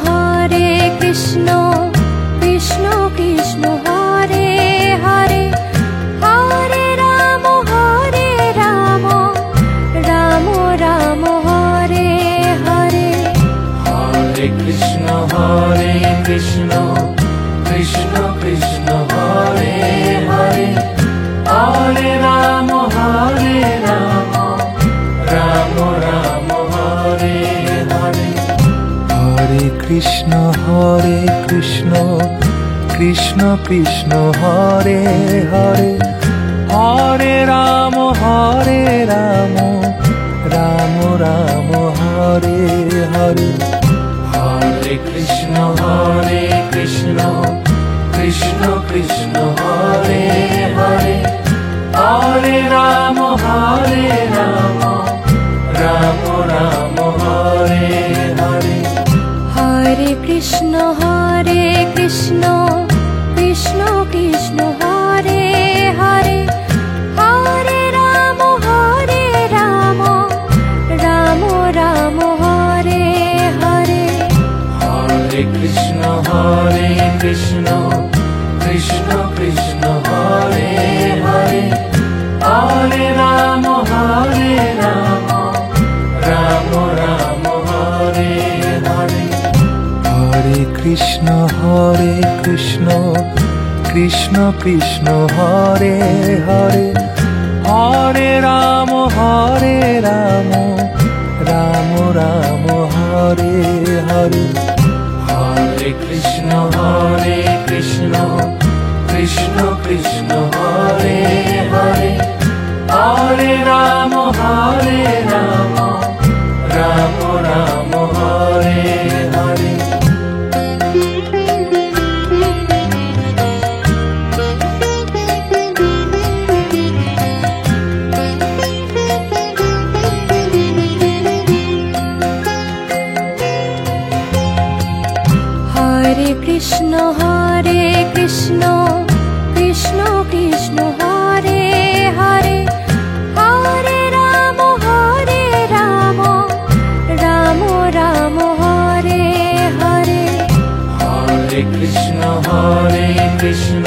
Hare Krishna Krishna Krishna Hare Hare Hare Ram Ram Ram Hare Hare Hare Krishna Krishna Krishna Hare Hare Hare Ram Ram Ram Hare Hare Hare Krishna Krishna Krishna Hare Hare Hare Ram Ram Ram Hare Hare Hare Krishna Krishna Krishna Hare Hare Hare Ram Ram Ram Hare Hare Hare Krishna Krishna Krishna Hare Hare Hare Ram Ram Ram Hare Hare Hare Krishna Krishna Krishna Hare Hare Hare Ram Ram Ram Hare Hare Hare Krishna Krishna Krishna Hare Hare Hare Ram Ram Ram Hare Hare Hare Krishna Krishna Krishna Hare Hare Hare Ram Ram Ram Hare Hare Hare Krishna Krishna Krishna Hare Hare Hare Ram Ram Ram Hare Hare Hare Krishna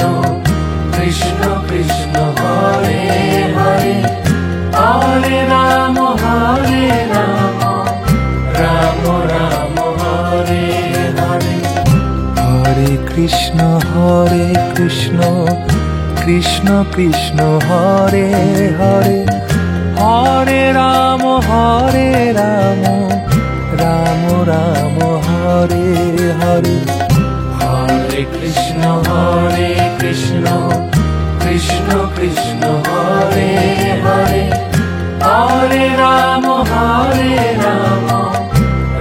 Krishna Krishna Hare Hare Hare Ram Ram Ram Hare Hare Hare Krishna Krishna Krishna Hare Hare Hare Ram Ram Ram Hare Hare Hare Krishna Krishna Krishna Hare Hare Hare Ram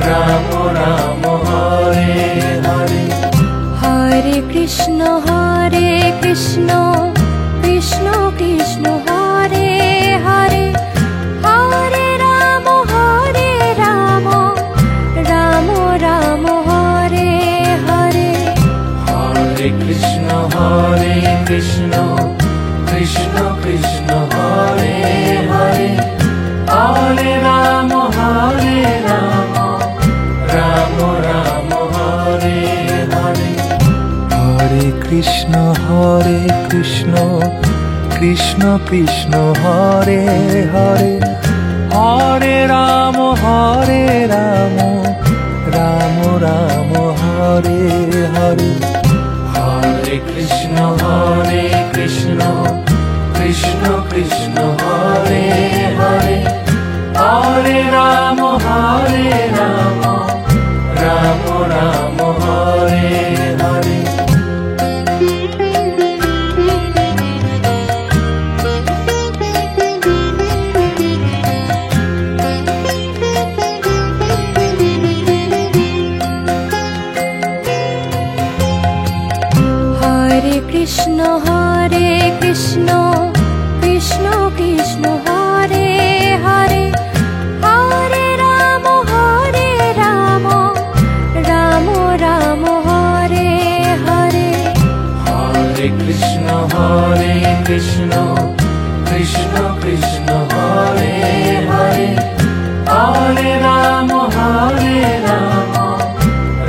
Ram Ram Hare Hare Hare Krishna Krishna Krishna Hare Hare Hare Ram Ram Ram Hare Hare Hare Krishna Krishna Krishna Hare Hare Hare Ram Ram Ram Hare Hare Hare Krishna Krishna Krishna Hare Hare Hare Ram Ram Ram Hare Hare Hare Krishna Krishna Krishna Hare Hare Hare Ram Ram Ram Hare Hare Hare Krishna Krishna Krishna Hare Hare Hare Ram Ram Ram Hare Hare Hare Krishna Krishna Krishna Hare Hare Hare Ram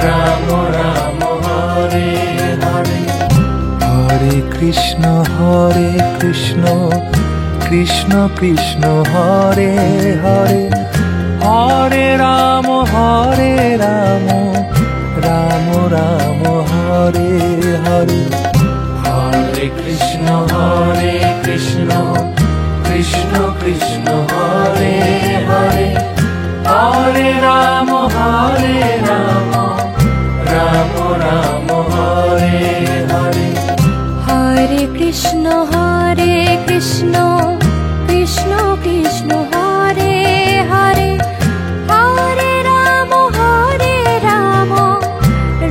Ram Krishna Krishna Krishna Hare Hare, Hare Ram Ram Ram Hare Hare. Hare Krishna Krishna Krishna Hare Hare, Hare Ram Ram Ram Hare Hare. Hare Krishna Krishna Krishna Krishna Hare Hare, Hare Ram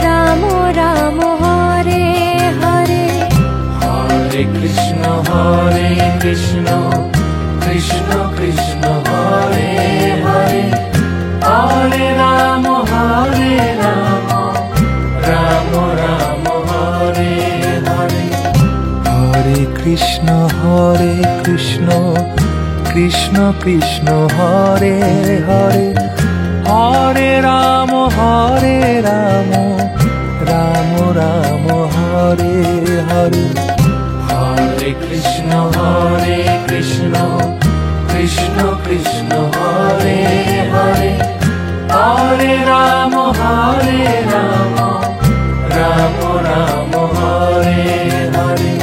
Ram Ram Hare Hare. Hare Krishna Krishna Krishna Krishna Hare Hare, Hare Ram Ram Ram Hare Hare. Hare Krishna Krishna Krishna Hare Hare, Hare Ram Ram Ram Hare Hare. Hare Krishna Krishna Krishna Krishna Hare Hare, Hare Ram Ram Ram Hare Hare.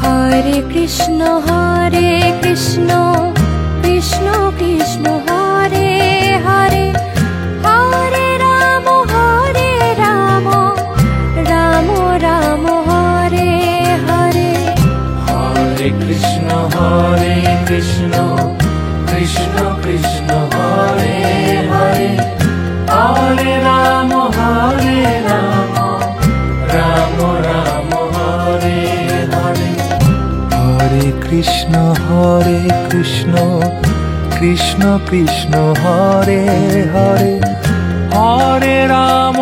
Hare Krishna Krishna Krishna Krishna Hare Hare, Hare Ram Ram Ram Hare Hare. Hare Krishna Krishna Krishna Krishna Hare Hare, Hare Ram Ram Ram Hare Hare. Hare Krishna Krishna Krishna Krishna Hare Hare, Hare Ram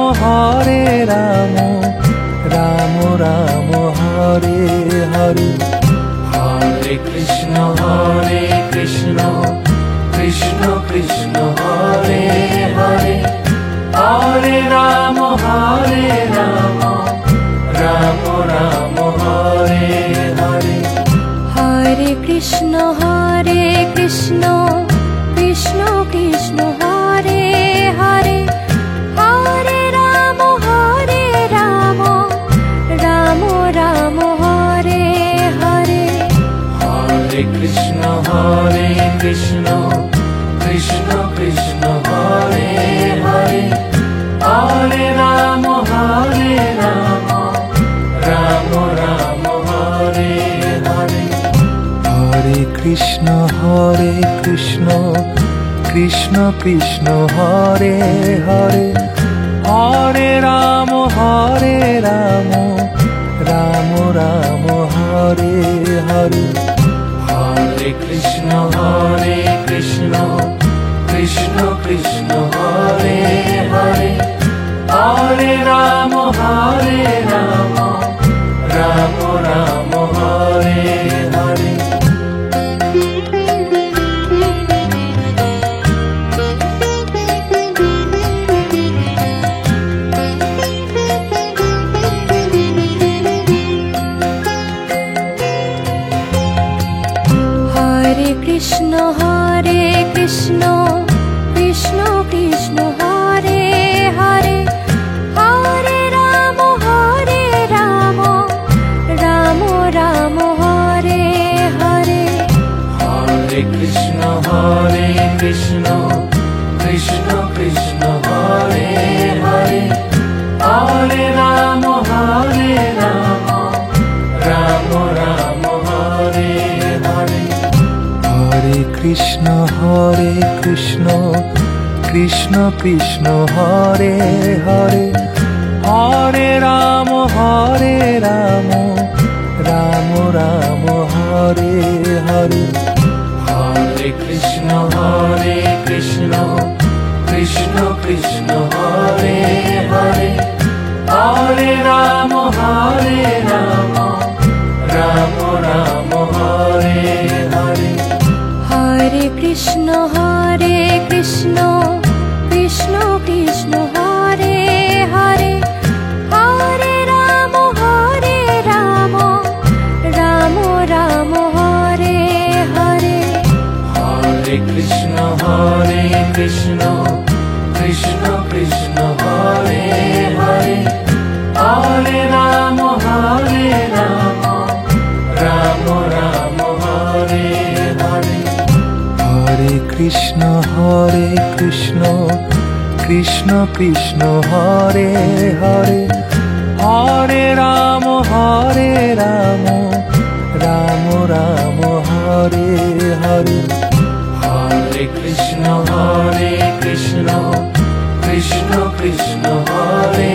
Ram Ram Hare Hare. Hare Krishna Krishna Krishna Krishna Hare Hare, Hare Ram Ram Ram Hare Hare. Hare Krishna Krishna Krishna Krishna Hare Hare, Hare Ram Ram Ram Hare Hare. Hare Krishna Krishna Krishna Krishna Hare Hare, Hare Ram Ram Ram Hare Hare. Hare Krishna Krishna Krishna Krishna Hare Hare, Hare Ram Ram Ram Hare Hare. Hare Krishna Krishna Krishna Krishna Hare Hare, Hare Ram Ram Ram Hare Hare. Hare Krishna Krishna Krishna Krishna Hare Hare, Hare Ram Ram Ram Hare Hare. Hare Krishna Krishna Krishna Krishna Hare Hare, Hare Ram Ram Ram Hare Hare. Hare Krishna Krishna Krishna Krishna Hare Hare, Hare Ram Ram Ram Hare Hare. Hare Krishna Krishna Krishna Krishna Hare Hare, Hare Ram Ram Hare Krishna Krishna Krishna Hare Hare, Hare Ram Ram Ram Hare Hare. Hare Krishna Krishna Krishna Krishna Hare Hare, Hare Ram Ram Ram Hare Hare. Hare Krishna Krishna Krishna Krishna Hare Hare, Hare Ram Ram Ram Hare Hare. Hare Krishna Krishna Krishna Krishna Hare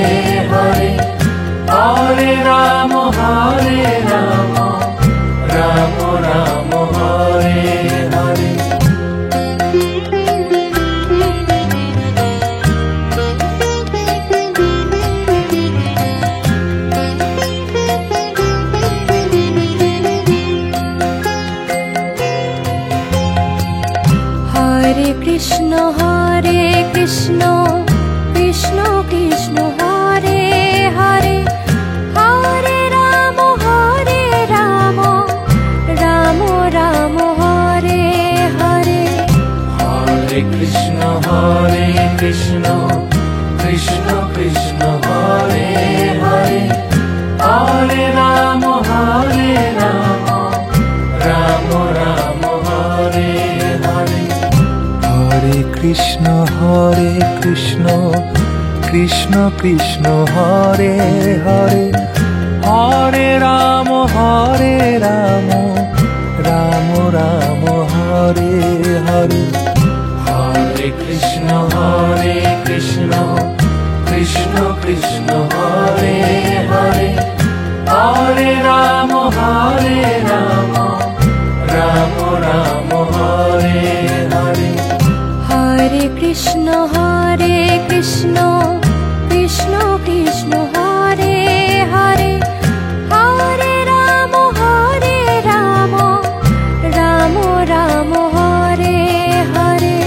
Hare, Hare Ram Ram Ram Hare Hare. Hare Krishna Krishna Krishna Krishna Hare Hare, Hare Ram Ram Ram Hare Hare. Hare Krishna Krishna Krishna Krishna Hare Hare, Hare Ram Ram Ram Hare Hare. Hare Krishna Krishna Krishna Krishna Hare Hare, Hare Ram Ram Ram Hare Hare. Hare Krishna Krishna Krishna Krishna Hare Hare, Hare Ram Ram Ram Hare Hare. Hare Krishna Krishna Krishna Krishna Hare Hare, Hare Ram Ram Ram Hare Hare.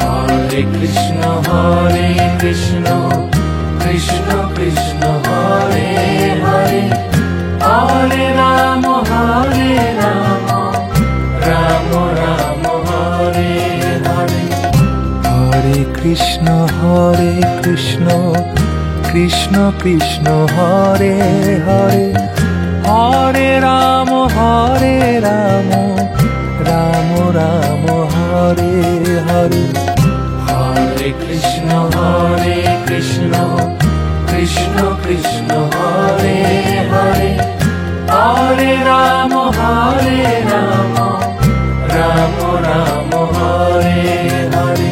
Hare Krishna Krishna Krishna Krishna Hare Hare, Hare Ram Ram Ram Hare Hare. Hare Krishna Krishna Krishna Krishna Hare Hare, Hare Ram Ram Ram Hare Hare. Hare Krishna Krishna Krishna Krishna Hare Hare, Hare Ram Ram Ram Hare Hare.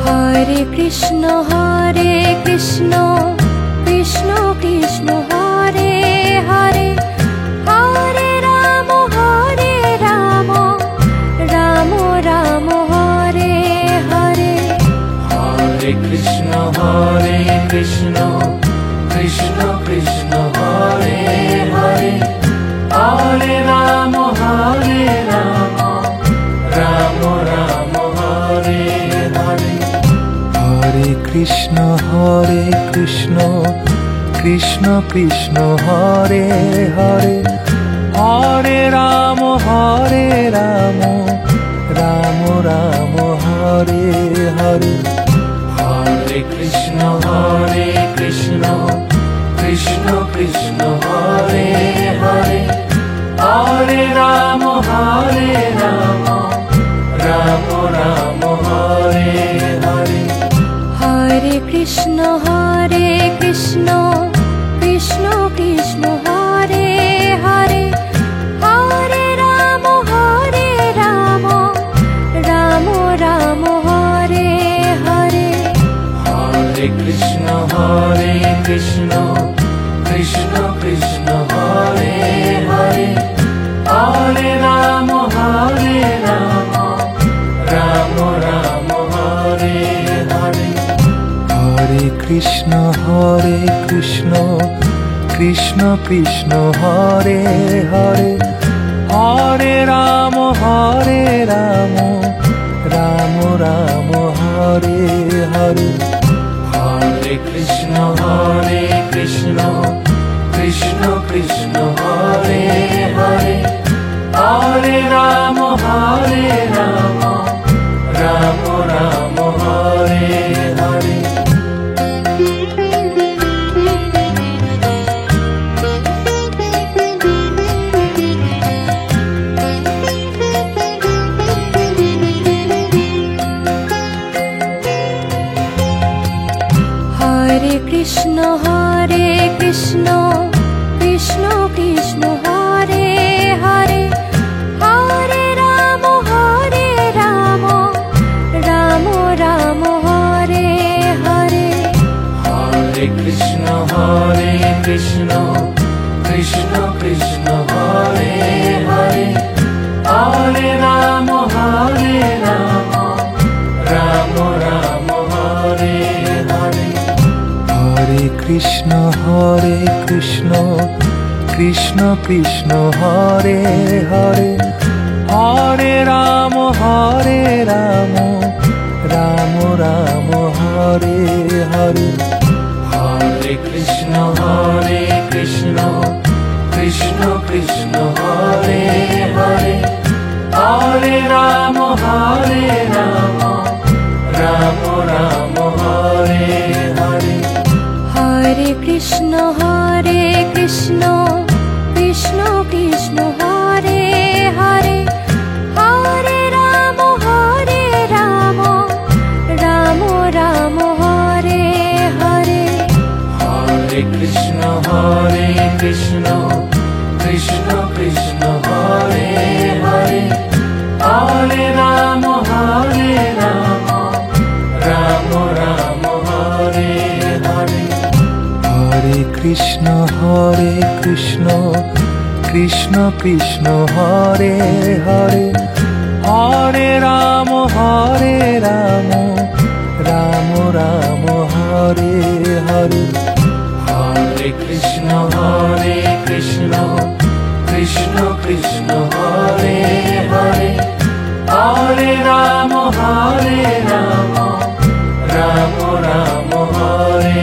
Hare Krishna Krishna Krishna Krishna Hare Hare, Hare Ram Ram Ram Hare Hare. Hare Krishna Krishna Krishna Krishna Hare Hare, Hare Ram Ram Ram Hare Hare. Hare Krishna Krishna Krishna Krishna Hare Hare, Hare Ram Ram Ram Hare Hare. Hare Krishna Krishna Krishna Krishna Hare Hare, Hare Ram Ram Ram Hare Hare. Hare Krishna Krishna Krishna Krishna Hare Hare, Hare Ram Ram Ram Hare Hare. Hare Krishna Krishna Krishna Krishna Hare Hare, Hare Ram Krishna Krishna Krishna Hare Hare, Hare Ram Ram Ram Hare Hare. Hare Krishna Krishna Krishna Hare Hare, Hare Ram Ram Ram Hare Hare. Hare Krishna Krishna Krishna Hare Hare, Hare Ram Ram Ram Hare Hare. Hare Krishna Krishna Krishna Hare Hare, Hare Ram Ram Ram Hare Hare. Hare Krishna Krishna Krishna Hare Hare, Hare Ram Ram Ram Hare Hare. Hare Krishna Krishna Krishna Hare Hare, Hare Ram Ram Ram Hare Hare. Hare Krishna Krishna Krishna Hare Hare, Hare Ram Ram Ram Hare Hare. Hare Krishna Krishna Krishna Hare Hare, Hare Ram Ram Ram Hare Hare. Hare Krishna Krishna Krishna Hare Hare, Hare Ram Ram Ram Hare Hare. Hare Krishna Krishna Krishna Hare Hare, Hare Ram Ram Ram Hare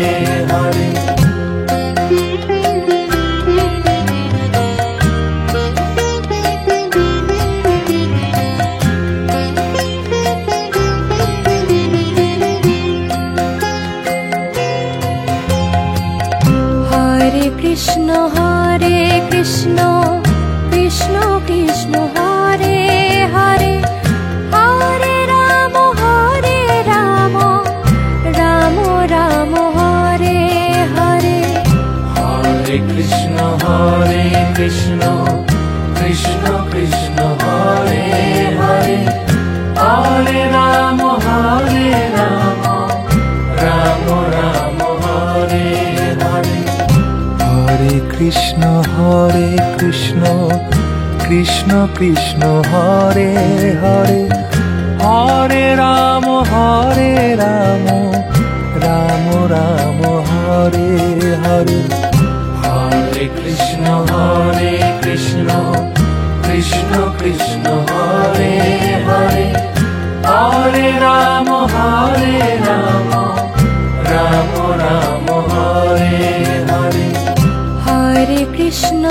Hare. Hare Krishna Krishna Krishna Hare Hare, Hare Ram Ram Ram Hare Hare. Hare Krishna Krishna Krishna Hare Hare, Hare Ram Ram Ram Hare Hare. Hare Krishna Krishna Krishna Hare Hare, Hare Ram Ram Ram Hare Hare. Hare Krishna Krishna Krishna Hare Hare, Hare Ram Ram Ram Hare Hare. Hare Krishna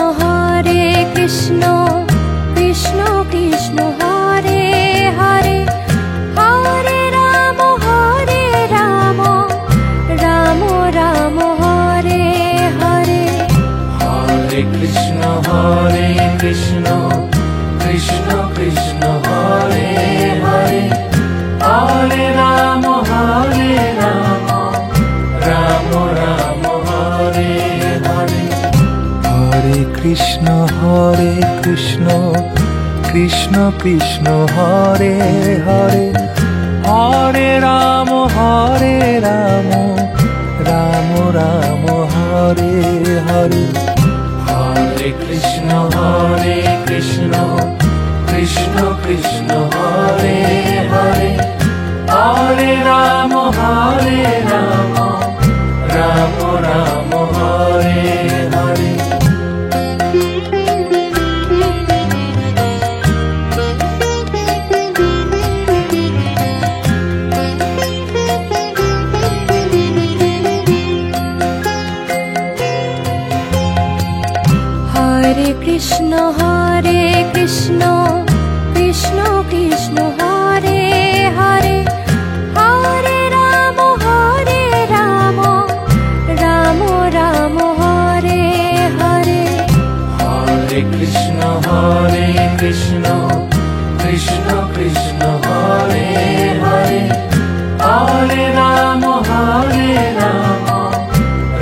Krishna Krishna Hare Hare, Hare Ram Ram Ram Hare Hare. Hare Krishna Krishna Krishna Hare Hare, Hare Ram Ram Ram Hare Hare. Hare Krishna Krishna Krishna Hare Hare, Hare Ram Ram Hare Hare. Hare Krishna Krishna Krishna Hare Hare, Hare Ram Ram Hare Krishna Krishna Krishna Hare Hare Hare Rama Rama Rama Hare Hare Hare Krishna Krishna Krishna Hare Hare Hare Rama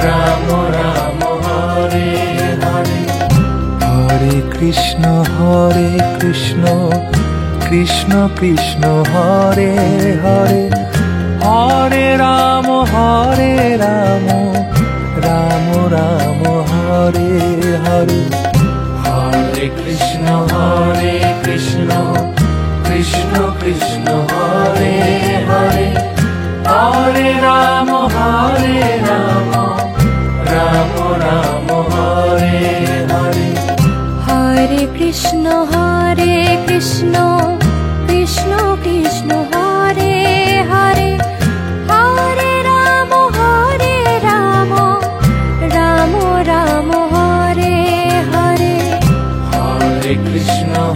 Rama Rama Hare Hare Hare Krishna Krishna Krishna Hare Hare Hare Rama Rama Rama Hare Hare Hare Krishna Krishna Krishna Hare Hare Hare Rama Rama Rama Hare Hare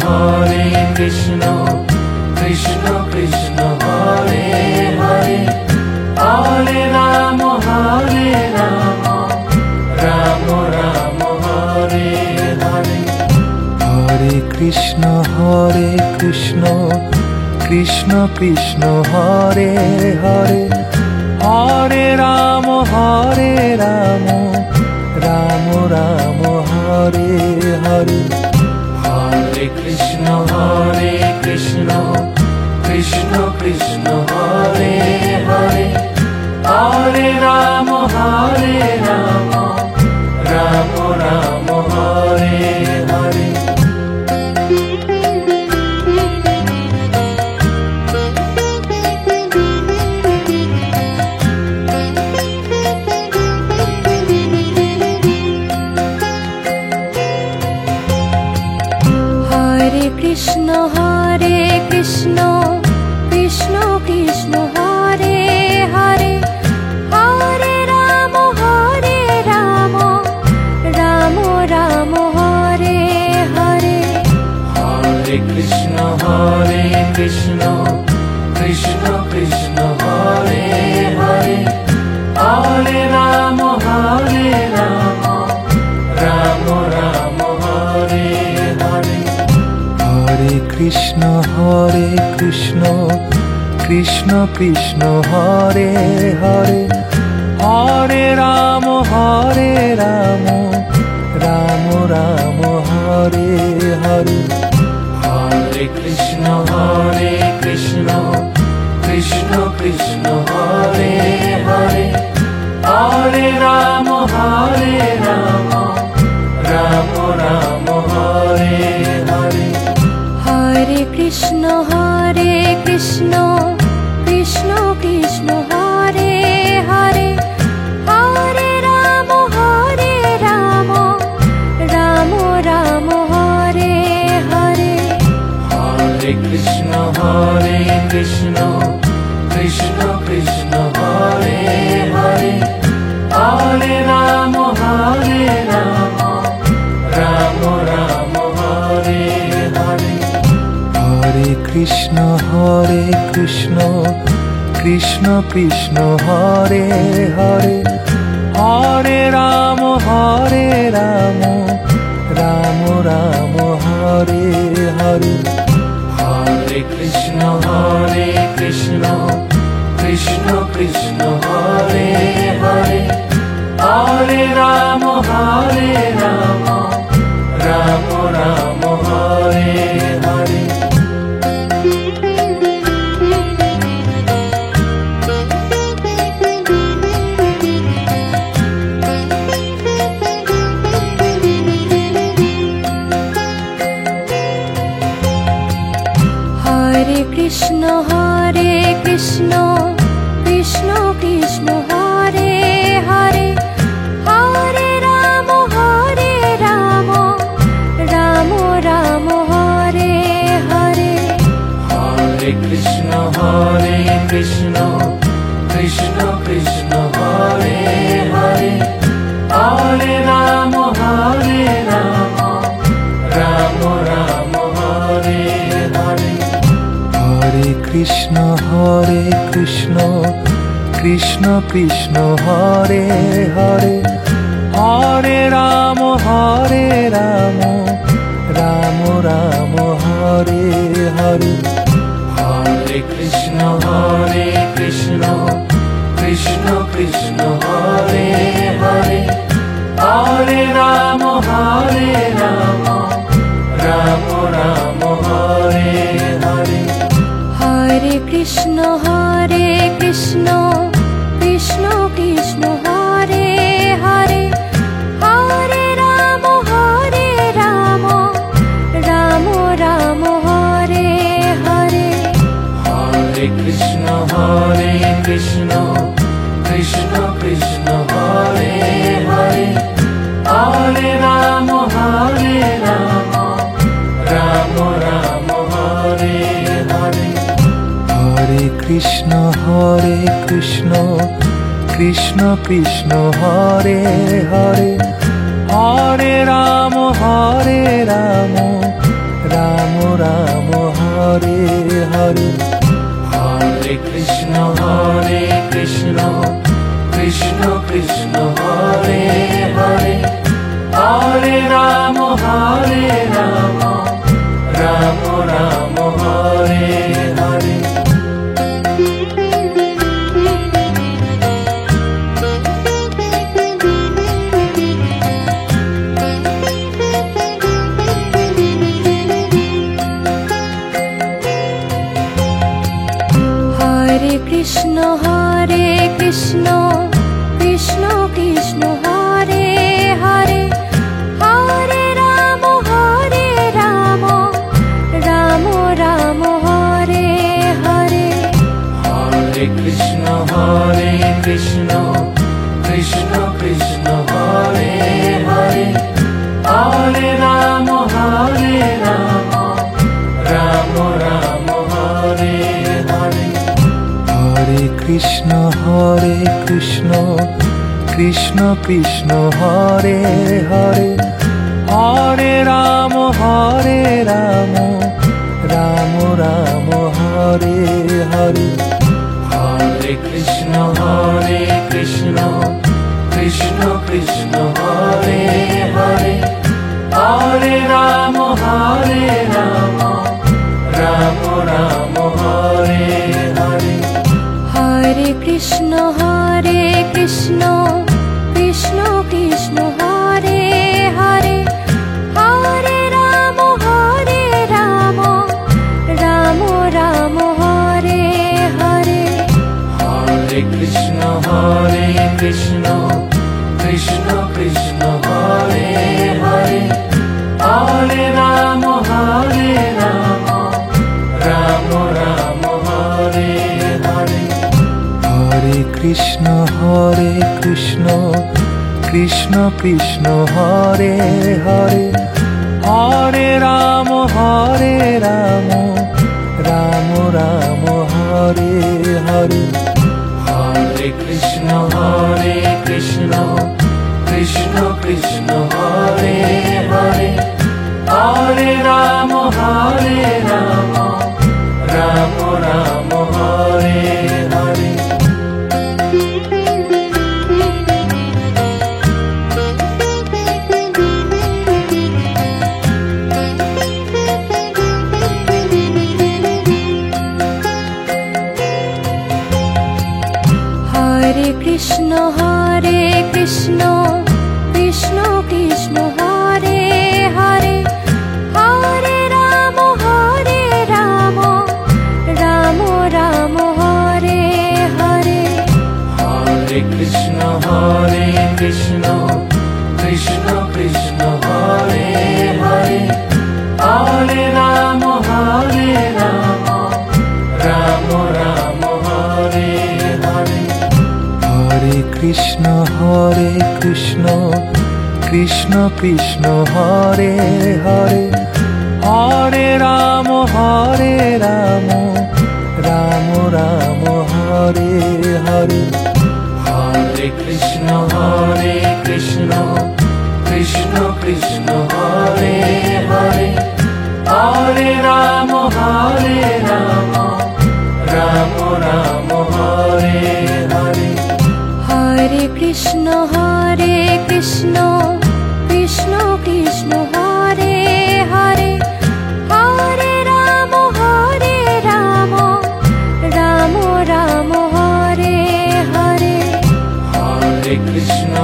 Hare Krishna Krishna Krishna Hare Hare Hare Rama Rama Rama Hare Hare Hare Krishna Krishna Krishna Hare Hare Hare Rama Rama Rama Hare Hare Hare Krishna Krishna Krishna Hare Hare Hare Rama Rama Hare Hare Hare Krishna Krishna Krishna Hare Hare Hare Rama Rama Rama Hare Hare Hare Krishna Krishna Krishna Hare Hare Hare Rama Rama Hare Hare Hare Krishna Krishna Krishna Hare Hare Hare Rama Rama Rama Hare Hare Hare Krishna Krishna Hare Hare Hare Rama Rama Hare Hare Hare Krishna Krishna Hare Hare Hare Rama Rama Rama Hare Hare Hare Krishna Krishna Hare Hare Hare Rama Rama Hare Hare Hare Krishna Krishna Hare Hare Hare Rama Rama Rama Hare Hare Hare Krishna Krishna Hare Hare Hare Rama Rama Hare Hare Hare Krishna Krishna Hare Hare Hare Rama Rama Rama Hare Hare Hare Krishna Krishna Hare Hare Hare Rama Rama Hare Hare Hare Krishna Krishna Hare Hare Hare Rama Rama Krishna Krishna Krishna Hare Hare Hare Ram Ram Ram Hare Hare Hare Krishna Krishna Krishna Hare Hare Hare Ram Ram Ram Hare Hare Hare Krishna Krishna Krishna Hare Hare Hare Ram Ram Ram Hare Hare Hare Krishna Krishna Krishna Hare Hare Hare Ram Ram Ram Hare Hare Hare Krishna Krishna Krishna Hare Hare Hare Ram Ram Ram Hare Hare Hare Krishna Krishna Hare Hare Hare Ram Ram Ram Hare Hare Hare Krishna Krishna Krishna Hare Hare Hare Ram Ram Ram Hare Hare Hare Krishna Krishna Hare Hare Hare Ram Ram Ram Hare Hare Hare Krishna Krishna Hare Hare Hare Ram Ram Ram Hare Hare Hare Krishna Krishna Hare Hare Hare Ram Ram Ram Hare Hare Hare Krishna Krishna Krishna Hare Hare Hare Ram Ram Ram Hare Hare Hare Krishna Krishna Hare Hare Hare Ram Ram Ram Hare Hare Hare Krishna Krishna Hare Hare Hare Ram Ram Ram Hare Hare Hare Krishna Krishna Hare Hare Hare Ram Ram Ram Hare Hare Hare Krishna Krishna Krishna Hare Hare Hare Ram Ram Ram Hare Hare Hare Krishna Krishna Hare Hare Hare Ram Ram Ram Hare Hare Hare Krishna Krishna Hare Hare Hare Ram Ram Ram Hare Hare Hare Krishna Krishna Hare Hare Hare Ram Ram Ram Hare Hare Hare Krishna Krishna Krishna Hare Hare Hare Ram Ram Ram Hare Hare Hare Krishna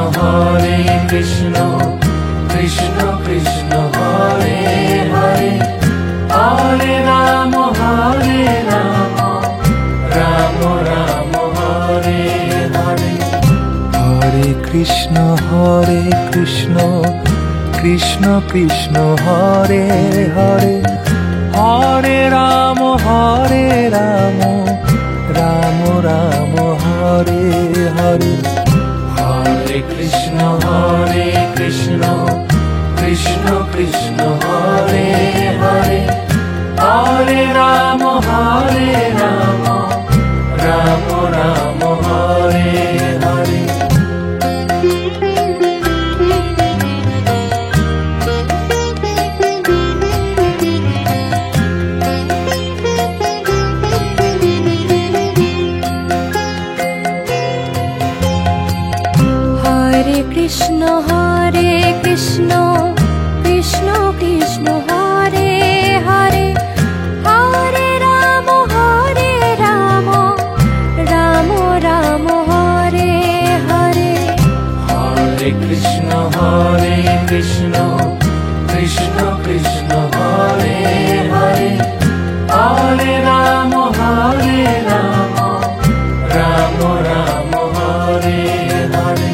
Krishna Krishna Krishna Hare Hare Hare Ram Ram Ram Hare Hare Hare Krishna Krishna Krishna Hare Hare Hare Ram Ram Ram Hare Hare Hare Krishna Krishna Krishna Krishna Hare Hare Hare Ram Ram Ram Hare Hare Hare Krishna Krishna Krishna Hare Hare Hare Ram Ram Ram Hare Hare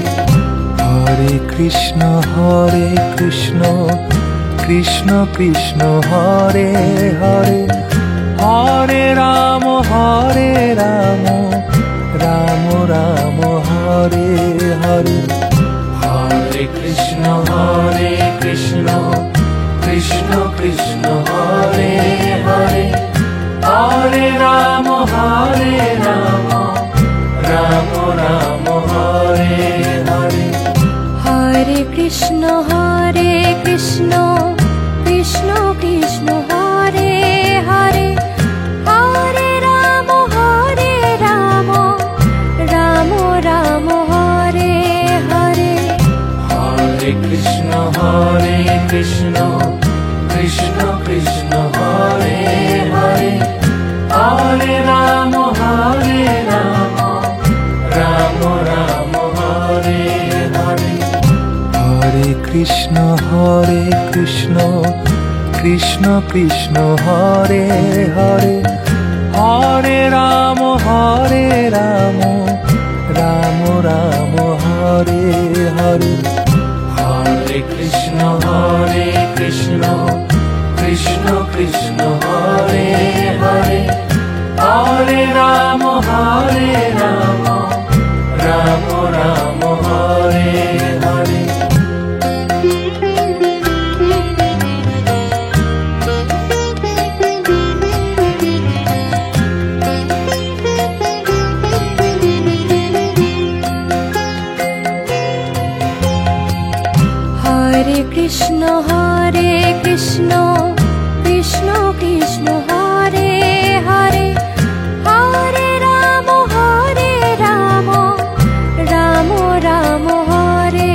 Hare Krishna Krishna Krishna Krishna Hare Hare Hare Ram Ram Ram Hare Hare Hare Krishna Krishna Krishna Hare Hare Hare Ram Ram Ram Hare Hare Hare Krishna Krishna Krishna Krishna Hare Hare Hare Ram Ram Ram Hare Hare Hare Krishna Krishna Krishna Hare Hare Hare Ram Ram Ram Hare Hare Hare Krishna Krishna Krishna Krishna Hare Hare Hare Ram Ram Ram Hare Hare Hare Krishna Krishna Krishna Hare Hare Hare Ram Ram Ram Hare Hare Hare Krishna Krishna Krishna Krishna Hare Hare Hare Ram Ram Ram Hare Hare Hare Krishna Krishna Krishna Hare Hare Hare Ram Ram Ram Hare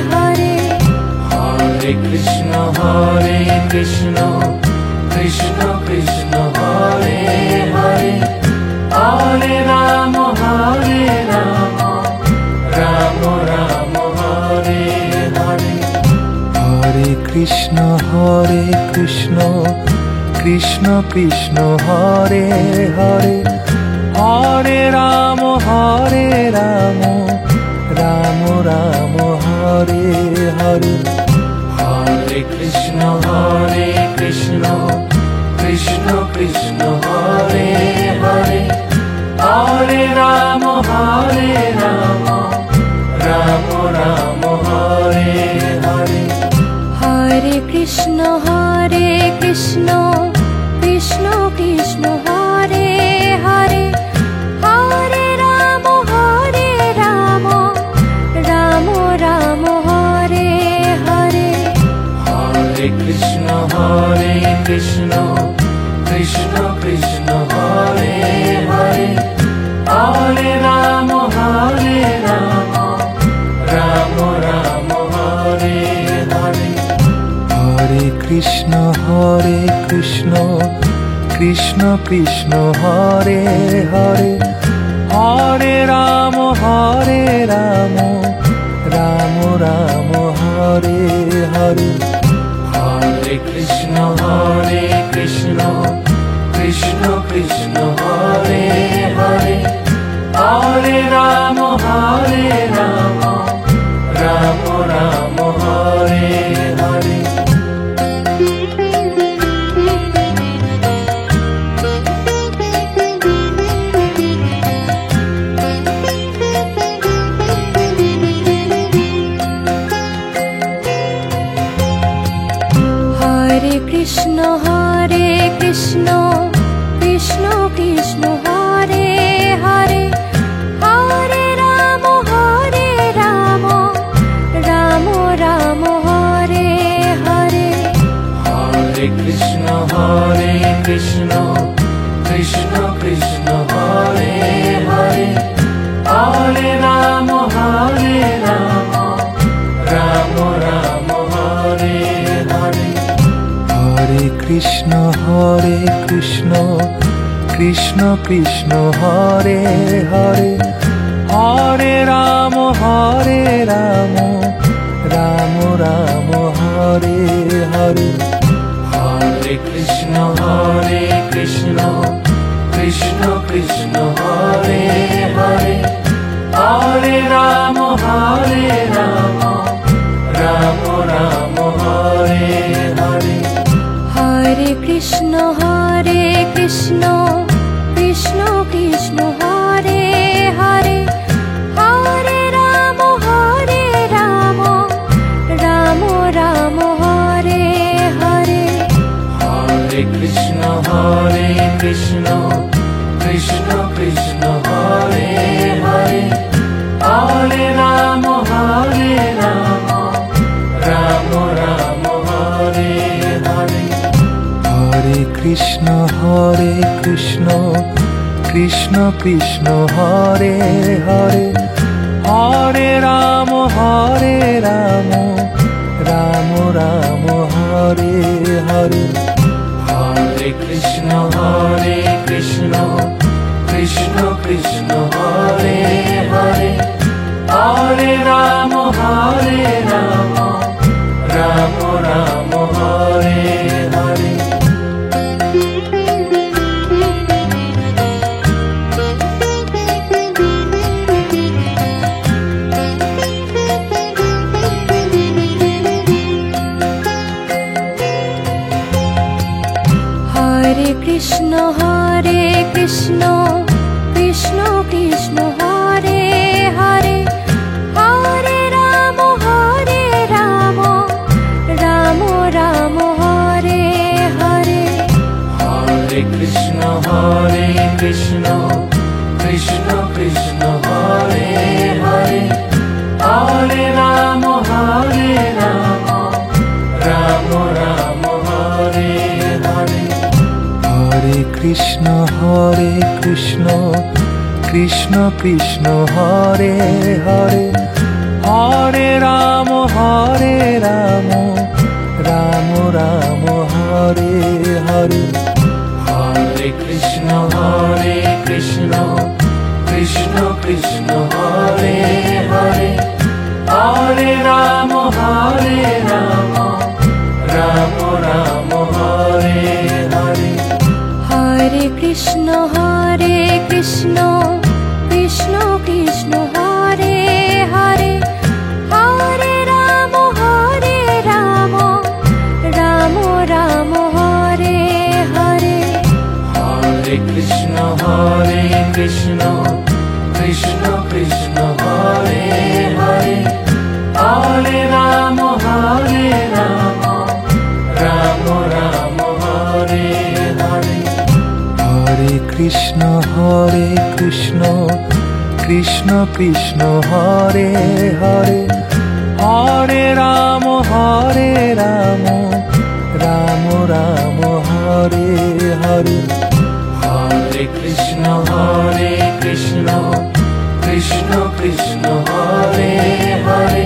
Hare Hare Krishna Krishna Krishna Krishna Hare Hare Hare Ram Ram Ram Hare Hare Hare Krishna Krishna Krishna Hare Hare Hare Ram Ram Ram Hare Hare Hare Krishna Krishna Krishna Krishna Hare Hare Hare Ram Ram Ram Hare Hare Hare Krishna Krishna Krishna Hare Hare Hare Ram Ram Ram Hare Hare Hare Krishna Krishna Krishna Krishna Hare Hare Krishna Krishna Krishna Hare Hare Hare Ram Ram Ram Hare Hare Hare Krishna Krishna Krishna Hare Hare Hare Ram Ram Ram Hare Hare Hare Krishna Krishna Krishna Hare Hare Hare Rama Rama Rama Hare Hare Hare Krishna Krishna Krishna Hare Hare Hare Rama Rama Rama Hare Hare Hare Krishna Krishna Krishna Hare Hare Hare Ram Ram Ram Hare Hare Hare Krishna Krishna Krishna Hare Hare Hare Rama Rama Rama Hare Hare Hare Krishna Krishna Krishna Hare Hare Hare Rama Rama Rama Hare Hare Hare Krishna Krishna Krishna Hare Hare Hare Rama Rama Rama Hare Hare Hare Krishna Krishna Krishna Hare Hare Hare Ram Ram Ram Hare Hare Hare Krishna Krishna Hare Hare Hare Rama Rama Rama Hare Hare Hare Krishna Krishna Krishna Hare Hare Hare Rama Rama Rama Hare Hare Hare Krishna Krishna Krishna Hare Hare Hare Rama Rama Rama Hare Hare Hare Krishna Krishna Hare Hare Hare Ram Ram Ram Hare Hare Hare Krishna Krishna Hare Hare Hare Rama Rama Rama Hare Hare Hare Krishna Krishna Krishna Hare Hare Hare Rama Rama Rama Hare Hare Hare Krishna Krishna Hare Hare Hare Rama Rama Rama Hare Hare Hare Krishna Krishna Hare Hare Hare Ram Ram Ram Hare Hare Hare Krishna Krishna Hare Hare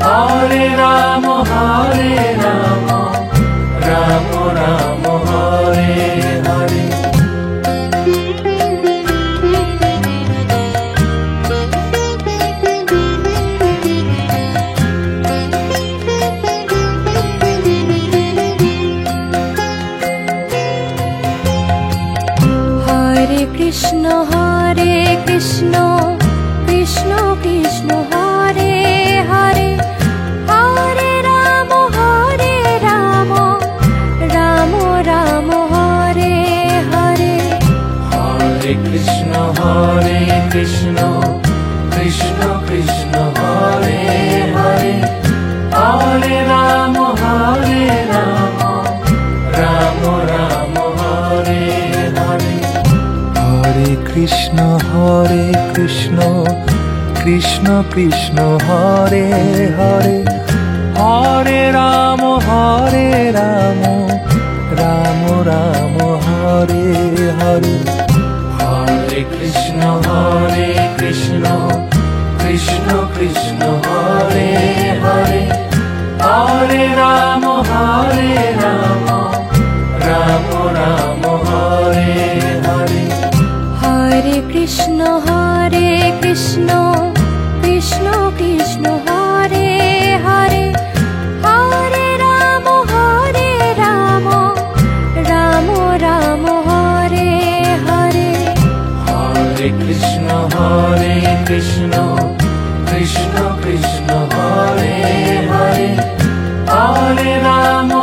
Hare Rama Rama Rama Krishna Hare Krishna Krishna Krishna Hare Hare Hare Ram Ram Ram Hare Hare Hare Krishna Krishna Krishna Hare Hare Hare Rama Rama Rama Hare Hare Hare Krishna Krishna Krishna Hare Hare Hare Rama Rama Rama Hare Hare Hare Krishna Krishna Krishna Hare Hare Hare Rama Rama Rama Hare Hare Hare Krishna Krishna Krishna Hare Hare Hare Rama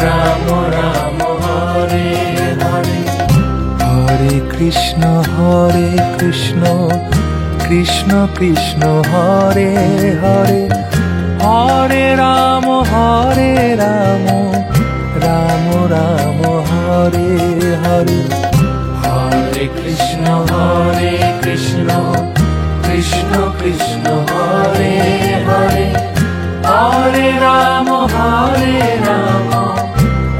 Rama Rama Hare Hare Hare Krishna Krishna Krishna Hare Hare Hare Rama Rama Rama Hare Hare Hare Krishna Krishna Krishna Hare Hare Hare Rama Rama Rama Hare Hare Hare Krishna Krishna Krishna Hare Hare Hare Rama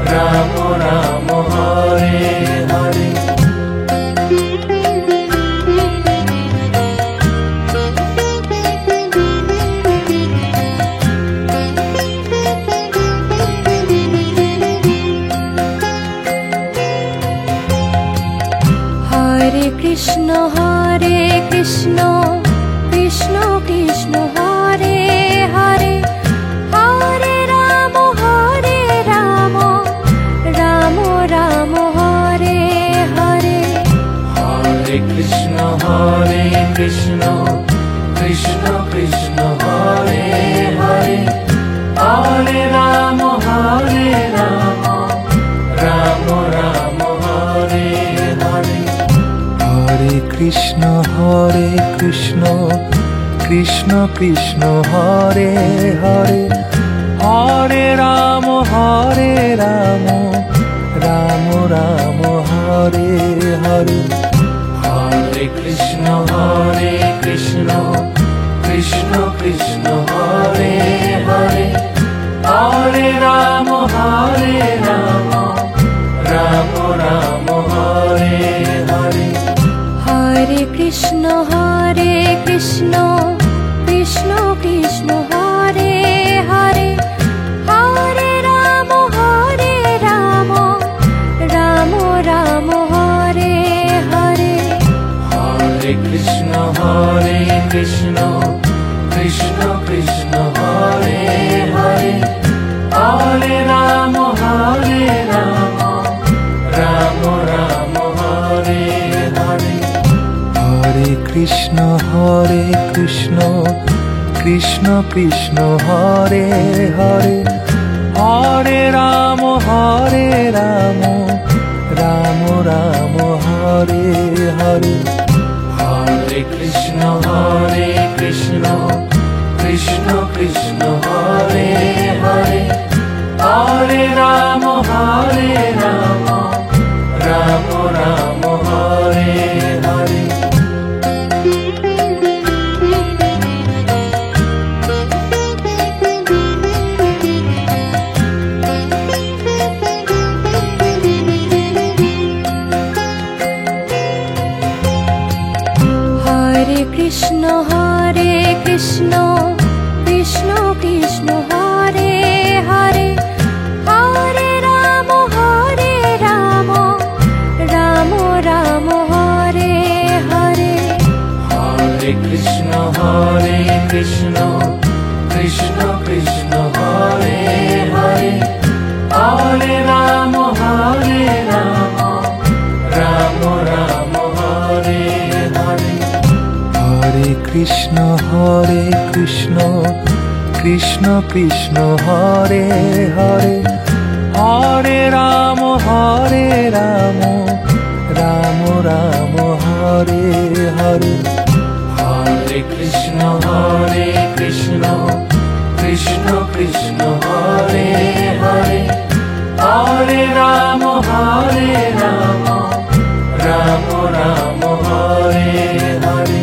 Rama Rama Hare Hare Hare Krishna Krishna Krishna Hare Hare Hare Rama Rama Rama Hare Hare Hare Krishna Krishna Krishna Hare Hare Hare Rama Rama Rama Hare Hare Hare Krishna Krishna Krishna Hare Hare Hare Rama Rama Rama Hare Hare Hare Krishna Krishna Krishna Hare Hare Hare Rama Rama Rama Hare Hare Hare Krishna Krishna Krishna Hare Hare Hare Rama Rama Rama Hare Hare Hare Krishna Krishna Krishna Hare Hare Hare Rama Rama Rama Hare Hare Hare Krishna Krishna Krishna Hare Hare Hare Rama Rama Rama Hare Hare Hare Krishna Krishna Krishna Hare Hare Hare Rama Rama Rama Hare Hare Hare Krishna Krishna Krishna Hare Hare Hare Rama Rama Rama Hare Hare Hare Krishna Krishna Krishna Hare Hare Hare Rama Rama Krishna Krishna Krishna Hare Hare Hare Ram Ram Ram Hare Hare Hare Krishna Krishna Krishna Hare Hare Hare Rama Rama Rama Hare Hare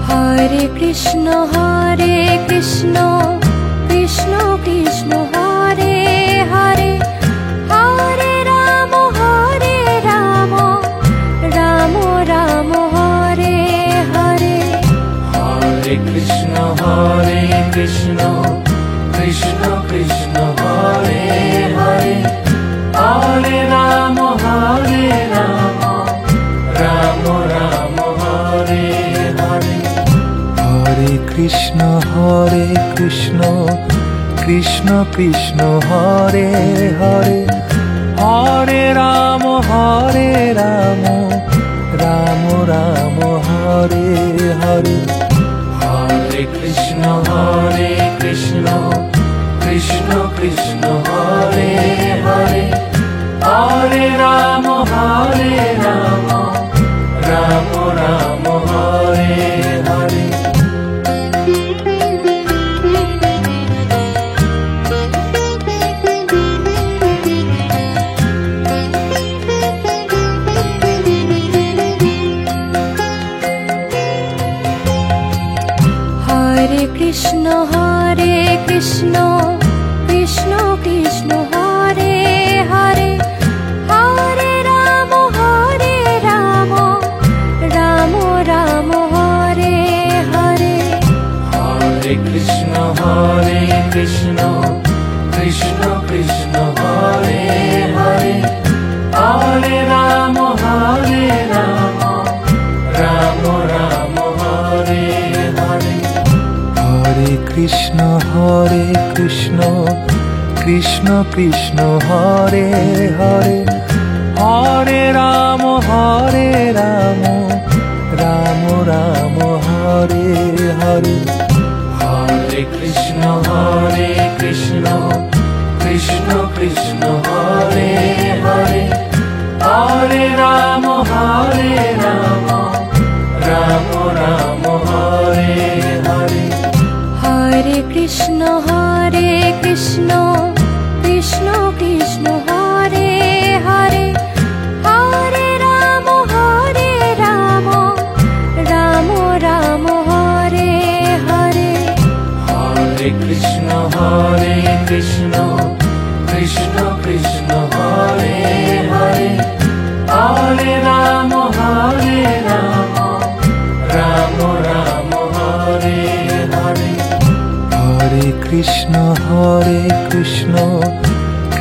Hare Krishna Krishna Krishna Hare Hare Hare Rama Rama Rama Hare Hare Hare Krishna Krishna Krishna Hare Hare Hare Rama Rama Rama Hare Hare Hare Krishna Krishna Krishna Hare Hare Hare Rama Rama Rama Hare Hare Hare Krishna Krishna Krishna Hare Hare Hare Rama Rama Rama Hare Hare Hare Krishna Krishna Krishna Hare Hare Hare Rama Rama Rama Hare Hare Hare Krishna Krishna Krishna Hare Hare Hare Rama Rama Rama Hare Hare Hare Krishna Krishna Krishna Hare Hare Hare Rama Rama Rama Hare Hare Hare Krishna Krishna Krishna Hare Hare Hare Rama Rama Rama Hare Hare Hare Krishna Krishna Krishna Hare Hare Hare Rama Rama Rama Hare Hare Hare Krishna Krishna Krishna Hare Hare Hare Rama Rama Rama Hare Hare Hare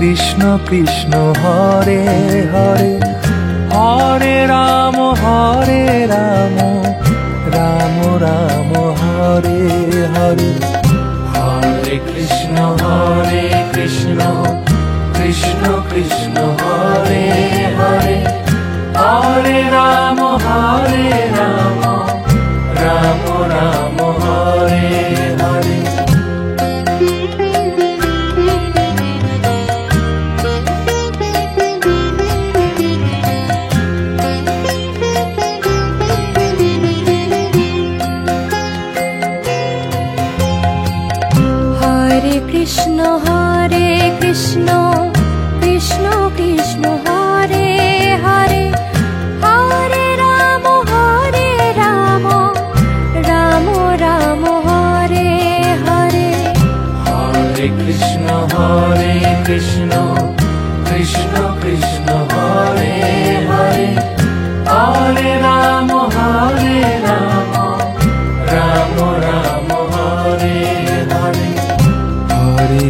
Krishna Krishna Hare Hare Hare Rama Rama Rama Hare Hare Hare Krishna Krishna Krishna Hare Hare Hare Rama Rama Rama Hare Hare Hare Krishna Krishna Krishna Hare Hare Hare Rama Rama Rama Hare Hare Hare Krishna Krishna Krishna Hare Hare Hare Rama Rama Rama Hare Hare Hare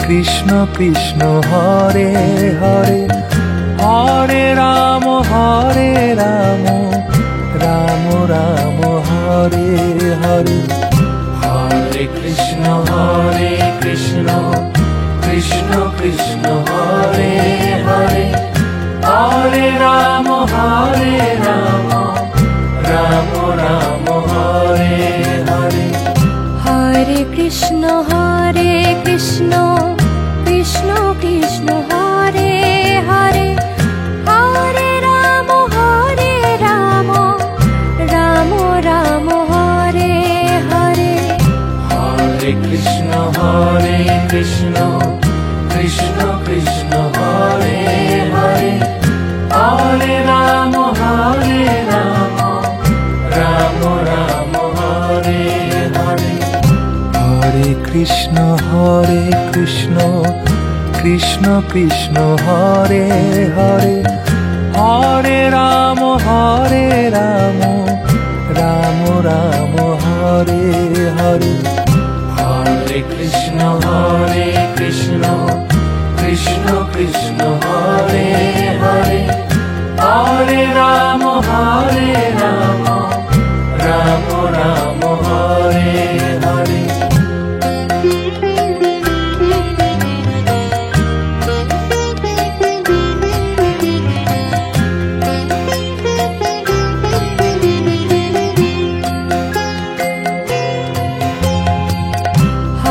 Krishna Krishna Hare Hare Hare Rama Rama Rama Hare Hare Hare Krishna Krishna Hare Hare Hare Rama Krishna Krishna Krishna Hare Hare Hare Ram Ram Ram Hare Hare Hare Krishna Krishna Krishna Hare Hare Hare Rama Rama Rama Hare Hare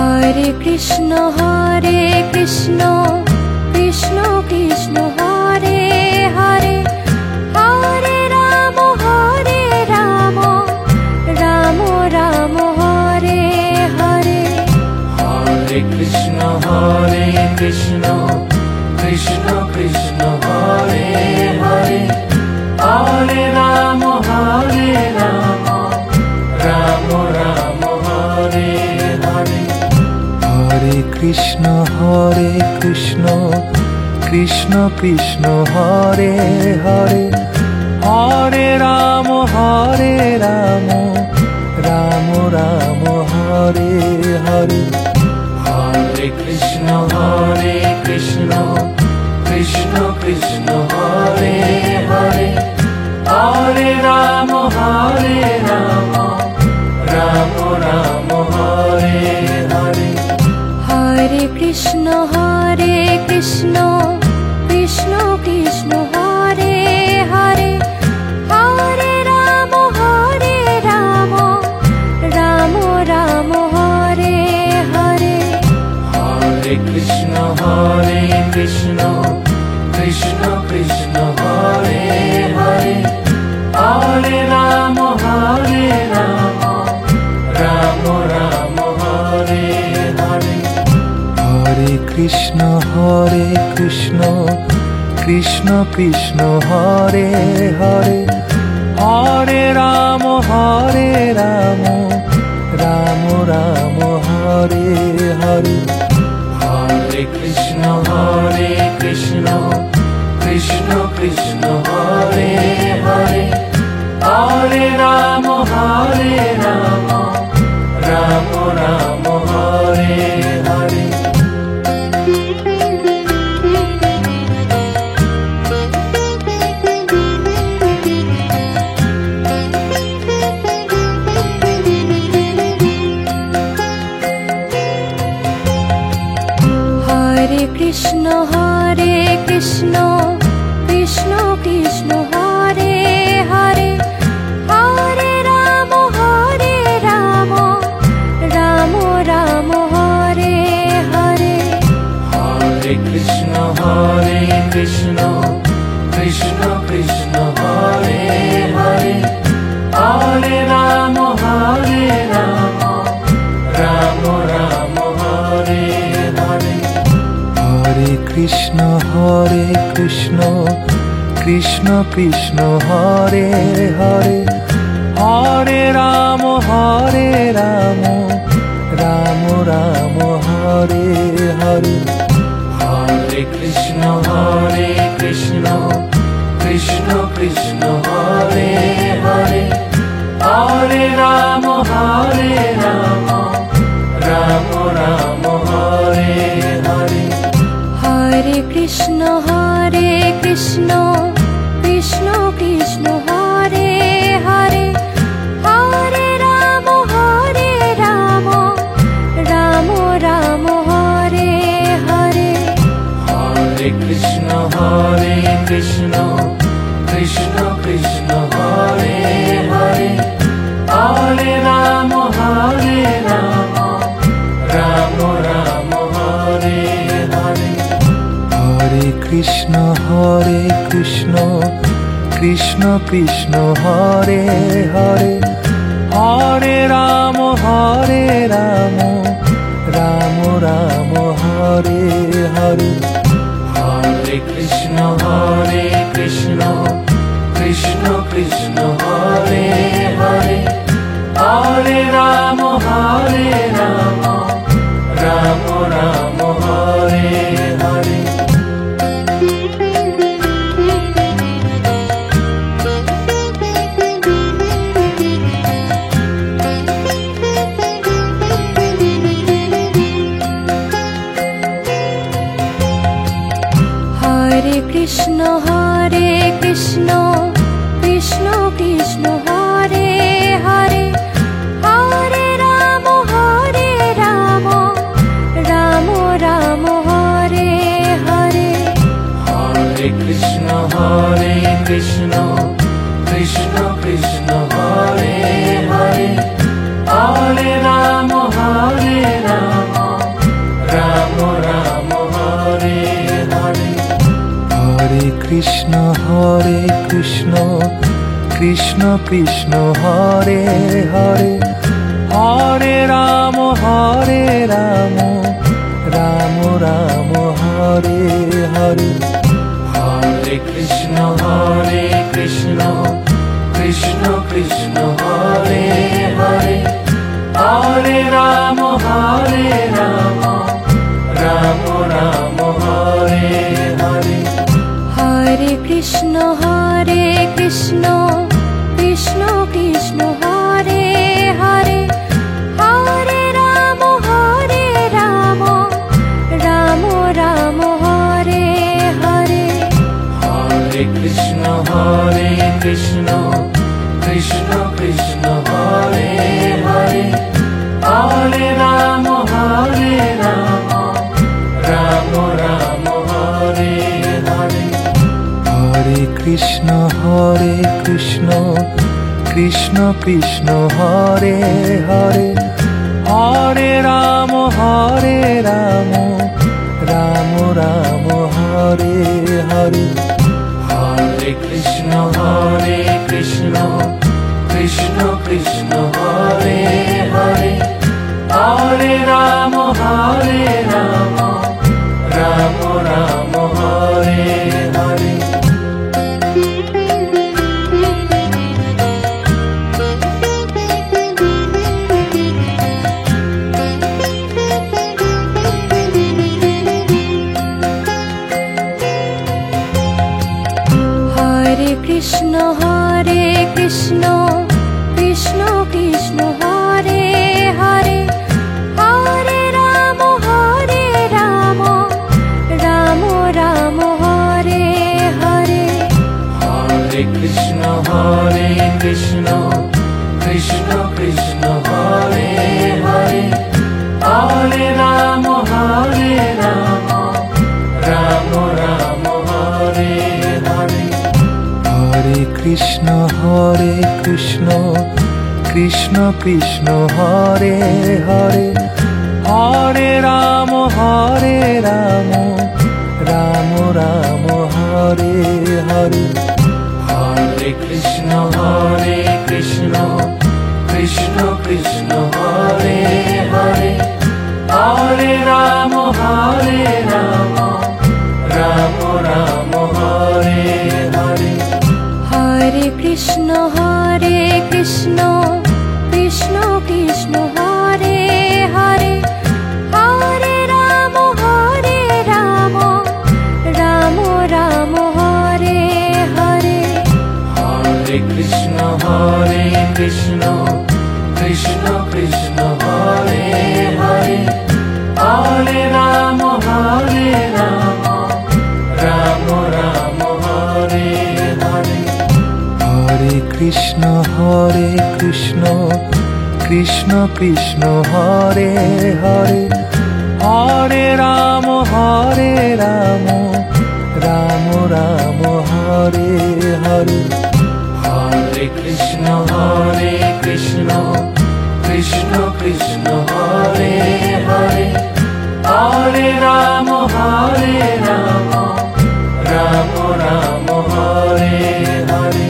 Hare Krishna Krishna Krishna Hare Hare Hare Rama Rama Rama Hare Hare Hare Krishna Krishna Krishna Hare Hare Hare Rama Rama Rama Hare Hare Hare Krishna Krishna Krishna Hare Hare Hare Rama Rama Rama Hare Hare Hare Krishna Krishna Krishna Hare Hare Hare Rama Rama Rama Hare Hare Hare Krishna Krishna Krishna Hare Hare Hare Rama Rama Rama Hare Hare Hare Krishna Krishna Krishna Hare Hare Hare Rama Rama Rama Hare Hare Hare Krishna Krishna Krishna Hare Hare Hare Rama Rama Rama Hare Hare Hare Krishna Krishna Hare Hare Hare Rama Rama Rama Hare Hare Hare Krishna Krishna Krishna Hare Hare Hare Rama Rama Rama Hare Hare Hare Krishna Krishna Krishna Hare Hare Hare Rama Rama Rama Hare Hare Hare Krishna Krishna Krishna Hare Hare Hare Rama Rama Rama Hare Hare Hare Krishna Krishna Krishna Hare Hare Hare Rama Rama Rama Hare Hare Hare Krishna Krishna Krishna Hare Hare Hare Rama Rama Rama Hare Hare Hare Krishna Krishna Krishna Hare Hare Hare Rama Rama Rama Hare Hare Hare Krishna Krishna Hare Hare Hare Rama Rama Rama Hare Hare Hare Krishna Krishna Hare Hare Hare Rama Rama Rama Krishna Hare Krishna Krishna Krishna Hare Hare Hare Ram Ram Ram Hare Hare Hare Krishna Krishna Krishna Hare Hare Hare Rama Rama Rama Hare Hare Hare Krishna Krishna Krishna Hare Hare Hare Rama Rama Rama Hare Hare Hare Krishna Krishna Krishna Hare Hare Hare Rama Rama Rama Hare Hare Hare Krishna Krishna Krishna Hare Hare Hare Ram Ram Ram Hare Hare Hare Krishna Krishna Krishna Hare Hare Hare Rama Rama Rama Hare Hare Hare Krishna Krishna Hare Hare Hare Rama Rama Rama Hare Hare Hare Krishna Krishna Krishna Hare Hare Hare Rama Rama Rama Hare Hare Hare Krishna Krishna Krishna Hare Hare Hare Ram Ram Ram Hare Hare Hare Krishna Krishna Hare Hare Hare Rama Rama Rama Hare Hare Hare Krishna Krishna Hare Hare Hare Rama Rama Rama Hare Hare Hare Krishna Krishna Hare Hare Hare Rama Rama Rama Hare Hare Hare Krishna Krishna Krishna Hare Hare Hare Ram Ram Ram Hare Hare Hare Krishna Krishna Hare Hare Hare Rama Rama Rama Hare Hare Hare Krishna Krishna Hare Hare Hare Rama Rama Rama Hare Hare Hare Krishna Krishna Hare Hare Hare Rama Rama Rama Hare Hare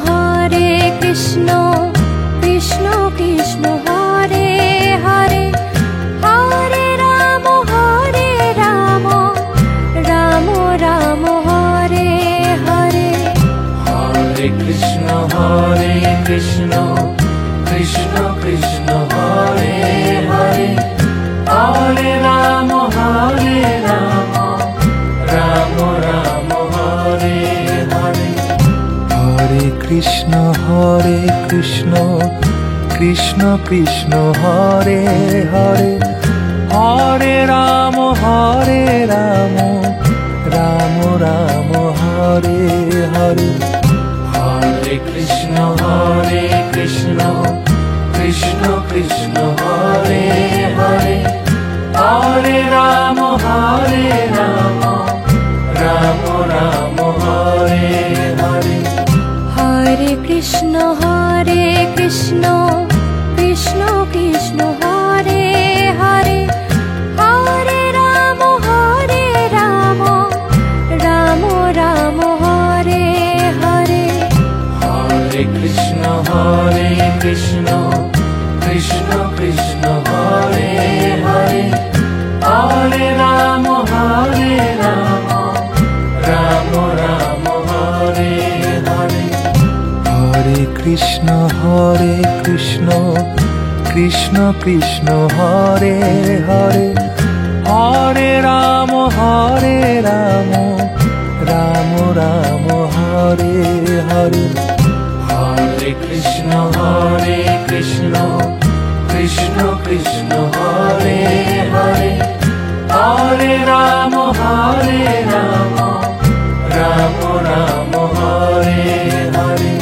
Hare Krishna Krishna Krishna Hare Hare Hare Ram Ram Ram Hare Hare Hare Krishna Krishna Hare Hare Hare Rama Rama Krishna Krishna Krishna Hare Hare Hare Ram Ram Ram Hare Hare Hare Krishna Krishna Krishna Hare Hare Hare Ram Ram Ram Hare Hare Hare Krishna Krishna Krishna Hare Hare Hare Ram Ram Ram Hare Hare Hare Krishna Krishna Krishna Hare Hare Hare Ram Ram Ram Hare Hare Hare Krishna Krishna Krishna Hare Hare Hare Ram Ram Ram Hare Hare Hare Krishna Krishna Krishna Hare Hare Hare Ram Ram Ram Hare Hare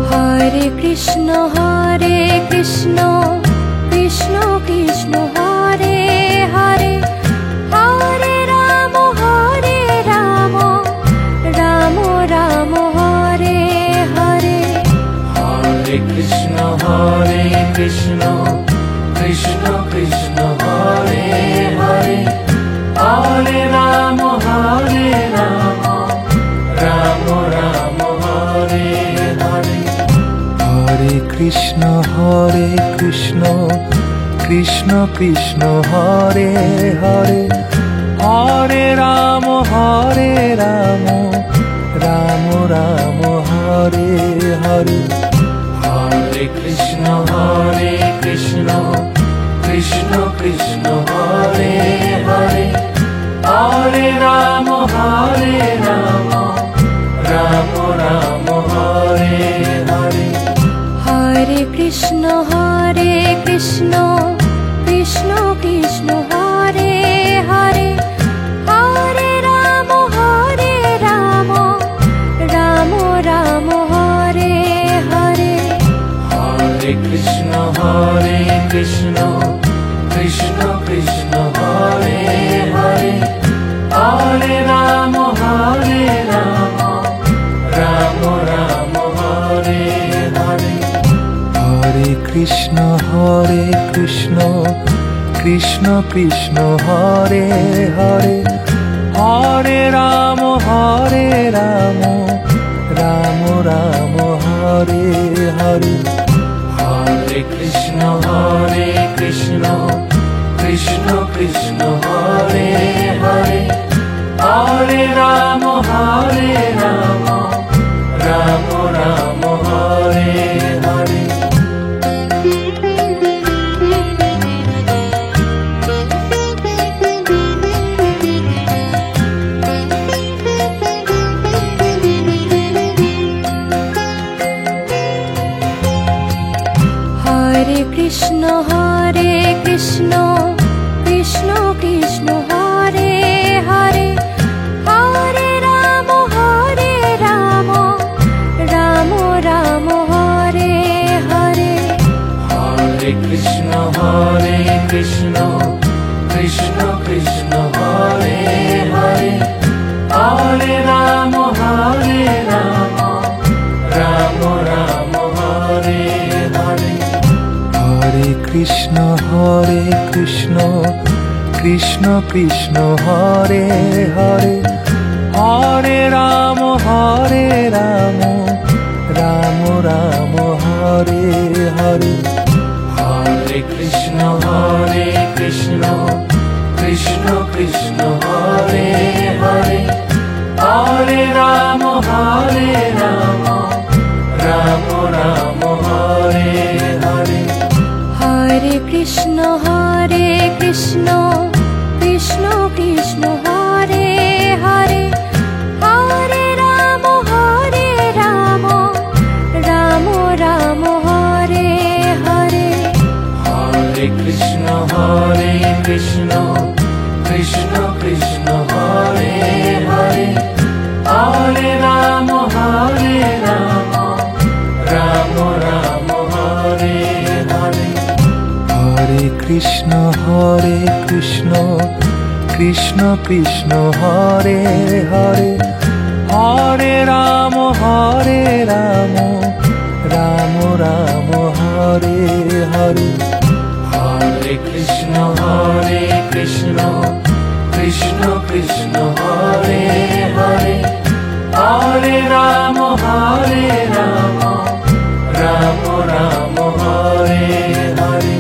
Hare Krishna Krishna Krishna Hare Hare Hare Ram Ram Ram Hare Hare Hare Krishna Krishna Krishna Hare Hare Hare Ram Ram Ram Hare Hare Hare Krishna Krishna Krishna Hare Hare Hare Ram Ram Ram Hare Hare Hare Krishna Krishna Krishna Hare Hare Hare Ram Ram Ram Hare Hare Hare Krishna Krishna Krishna Hare Hare Hare Ram Ram Ram Hare Hare Hare Krishna Krishna Krishna Hare Hare Hare Ram Ram Ram Hare Hare Hare Krishna Krishna Krishna Hare Hare Hare Ram Ram Ram Hare Hare Hare Krishna Krishna Krishna Hare Hare Hare Ram Ram Ram Hare Hare Hare Krishna Krishna Krishna Hare Hare Hare Ram Ram Ram Hare Hare Hare Krishna Krishna Krishna Hare Hare Hare Ram Ram Ram Hare Hare Hare Krishna Krishna Krishna Hare Hare Hare Ram Ram Ram Hare Hare Hare Krishna Krishna Krishna Hare Hare Hare Ram Ram Krishna Krishna Krishna Hare Hare Hare Ram Ram Ram Hare Hare Hare Krishna Krishna Krishna Hare Hare Hare Rama Rama Rama Hare Hare Hare Krishna Krishna Krishna Hare Hare Hare Rama Rama Rama Hare Hare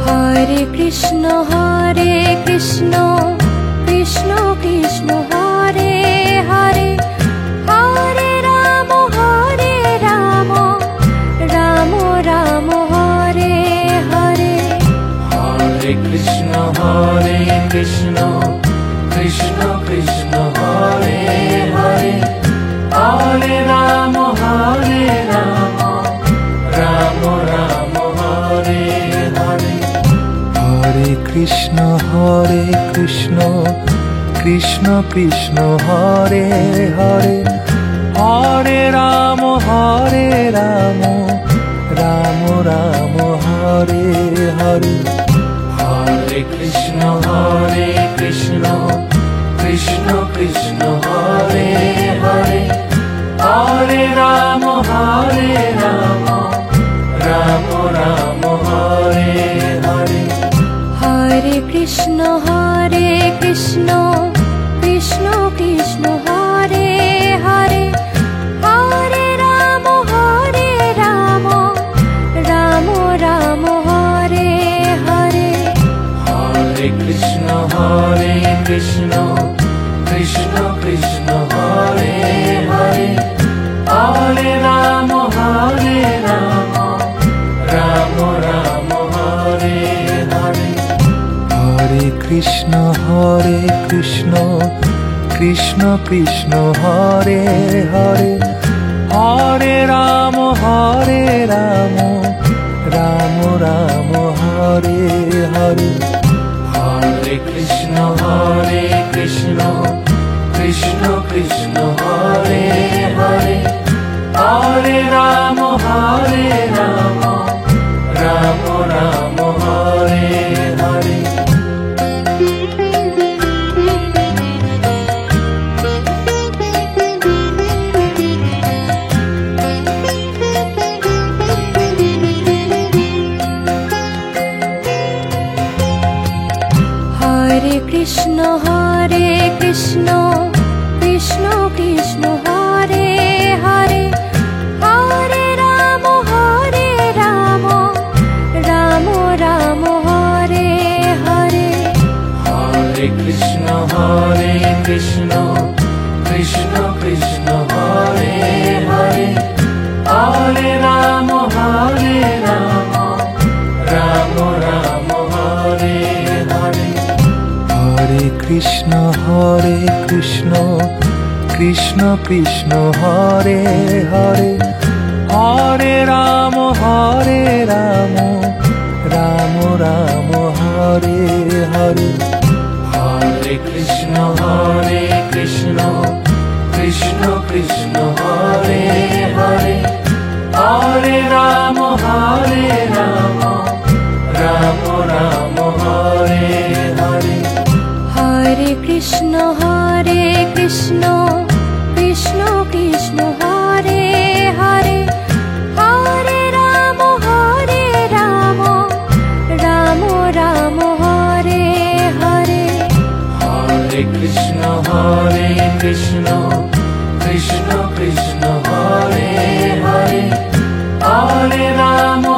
Hare Krishna Krishna Krishna Hare Hare Hare Rama Rama Rama Hare Hare Hare Krishna Krishna Krishna Hare Hare Hare Rama Rama Rama Hare Hare Hare Krishna Krishna Krishna Hare Hare Hare Rama Rama Rama Hare Hare Hare Krishna Krishna Krishna Hare Hare Hare Rama Rama Rama Hare Hare Hare Krishna Krishna Krishna Hare Hare Hare Rama Rama Rama Hare Hare Hare Krishna Krishna Krishna Hare Hare Hare Rama Rama Rama Hare Hare Hare Krishna Krishna Krishna Hare Hare Hare Rama Rama Rama Hare Hare Hare Krishna Krishna Krishna Hare Hare Hare Rama Rama Rama Hare Hare Hare Krishna Krishna Krishna Hare Hare Hare Rama Rama Rama Hare Hare Hare Krishna Krishna Krishna Hare Hare Hare Rama Rama Rama Hare Hare Hare Krishna Krishna Krishna Hare Hare Hare Rama Rama Rama Hare Hare Hare Krishna Krishna Hare Hare Hare Rama Rama Rama Hare Hare Hare Krishna Krishna Krishna Hare Hare Hare Rama Rama Rama Hare Hare Hare Krishna Krishna Krishna Hare Hare Hare Rama Rama Rama Hare Hare Hare Krishna Krishna Krishna Hare Hare Hare Rama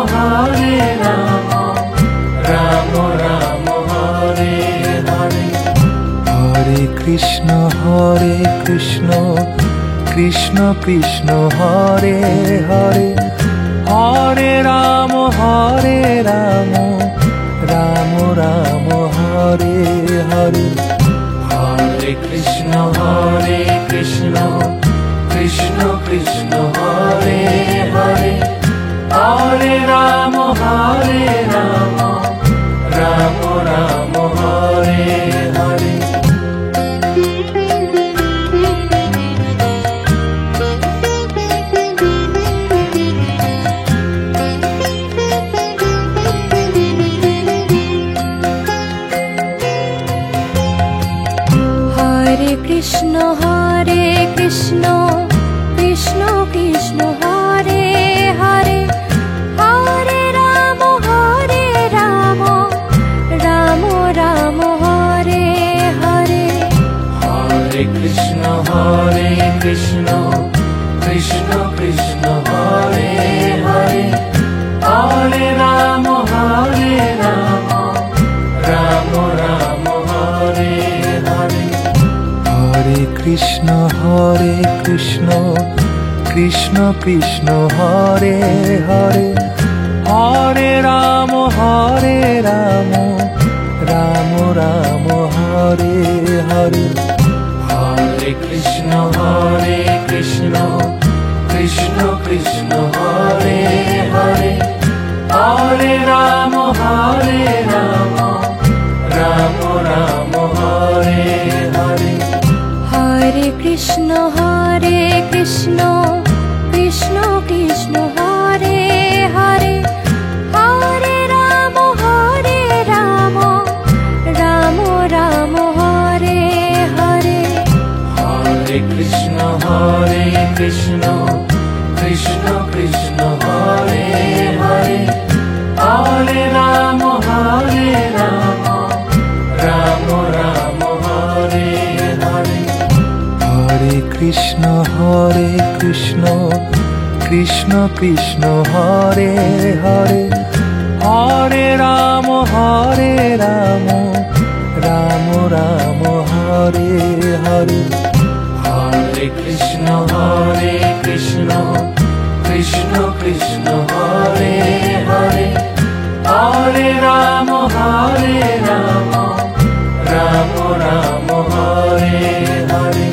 Rama Rama Hare Krishna Krishna Krishna Hare Hare Hare Ram Ram Ram Hare Hare Hare Krishna Krishna Krishna Hare Hare Hare Ram Ram Ram Hare Hare Hare Krishna Krishna Krishna Hare Hare Hare Rama Rama Rama Hare Hare Hare Krishna Krishna Krishna Hare Hare Hare Rama Rama Rama Hare Hare Hare Krishna Krishna Krishna Hare Hare Hare Ram Ram Ram Hare Hare Hare Krishna Krishna Krishna Hare Hare Hare Rama Rama Rama Hare Hare Hare Krishna Krishna Krishna Hare Hare Hare Rama Rama Rama Hare Hare Hare Krishna Krishna Krishna Hare Hare Hare Rama Rama Rama Hare Hare Hare Krishna Krishna Krishna Hare Hare Hare Ram Ram Ram Hare Hare Hare Krishna Krishna Krishna Hare Hare Hare Rama Rama Rama Hare Hare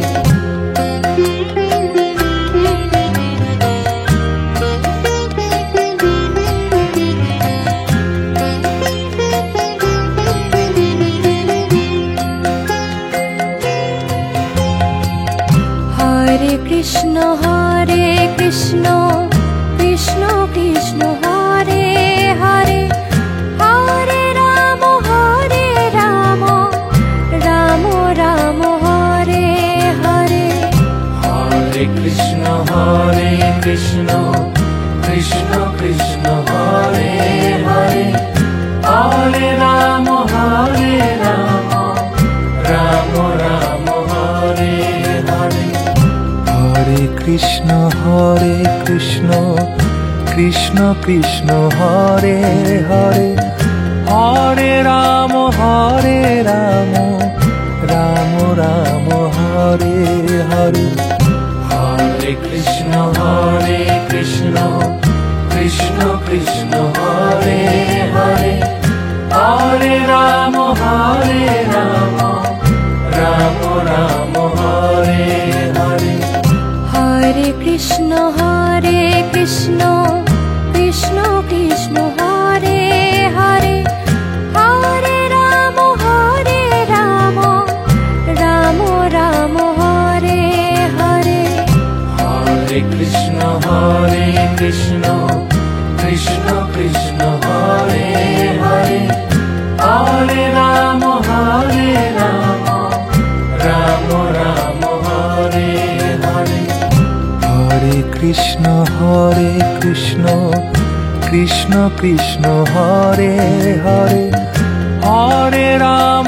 Hare Krishna Krishna Krishna Hare Hare Hare Rama Rama Rama Hare Hare Hare Krishna Krishna Krishna Hare Hare Hare Rama Rama Rama Hare Hare Hare Krishna Krishna Krishna Hare Hare Hare Ram Ram Ram Hare Hare Hare Krishna Krishna Krishna Hare Hare Hare Rama Rama Rama Hare Hare Hare Krishna Krishna Krishna Hare Hare Hare Rama Rama Rama Hare Hare Hare Krishna Krishna Krishna Hare Hare Hare Rama Rama Rama Hare Hare Hare Krishna Krishna Krishna Hare Hare Hare Ram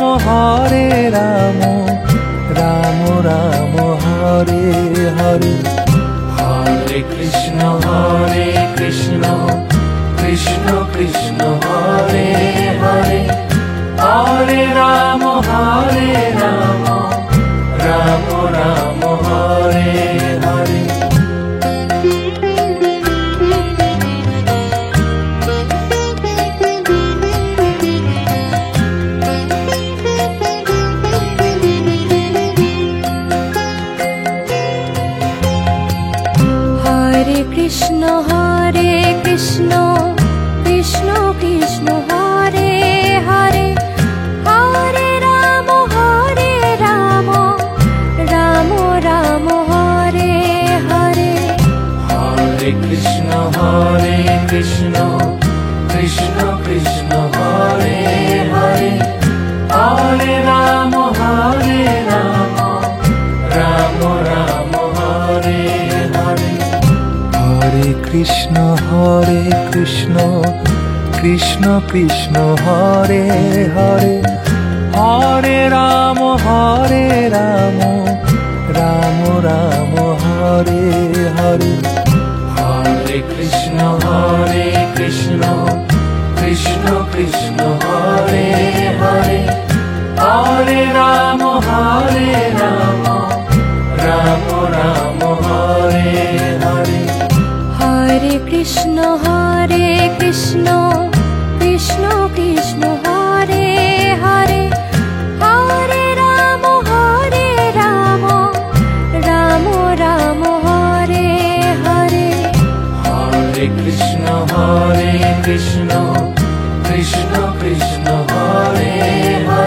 Ram Ram Hare Hare Hare Krishna Krishna Krishna Hare Hare Hare Rama Krishna Krishna Krishna Krishna Hare Hare Hare Ram Ram Ram Hare Hare Hare Krishna Krishna Krishna Krishna Hare Hare Hare Ram Ram Ram Hare Hare Hare Krishna Krishna Krishna Krishna Hare Hare Hare Ram Ram Ram Hare Hare Hare Krishna Krishna Krishna Krishna Hare Hare Hare Ram Ram Ram Hare Hare Hare Krishna Krishna Krishna Krishna Hare Hare Hare Ram Ram Ram Hare Hare Hare Krishna Krishna Krishna Krishna Hare Hare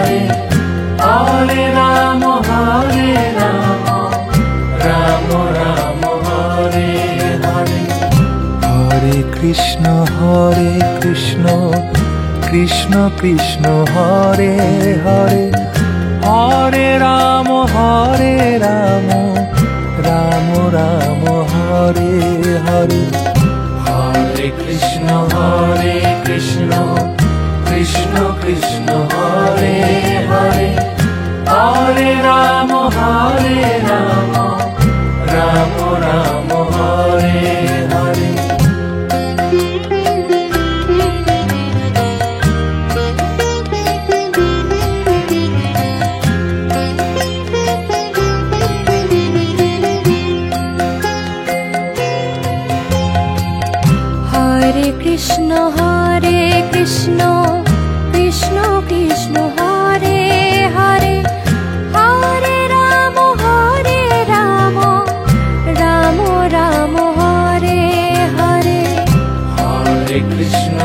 Hare Ram Ram Ram Hare Hare Hare Krishna Krishna Krishna Krishna Hare Hare Hare Ram Ram Ram Hare Hare Hare Krishna Krishna Krishna Krishna Hare Hare Hare Ram Ram Ram Hare Hare Hare Krishna Krishna Krishna Krishna Hare Hare Hare Ram Ram Ram Hare Hare Hare Krishna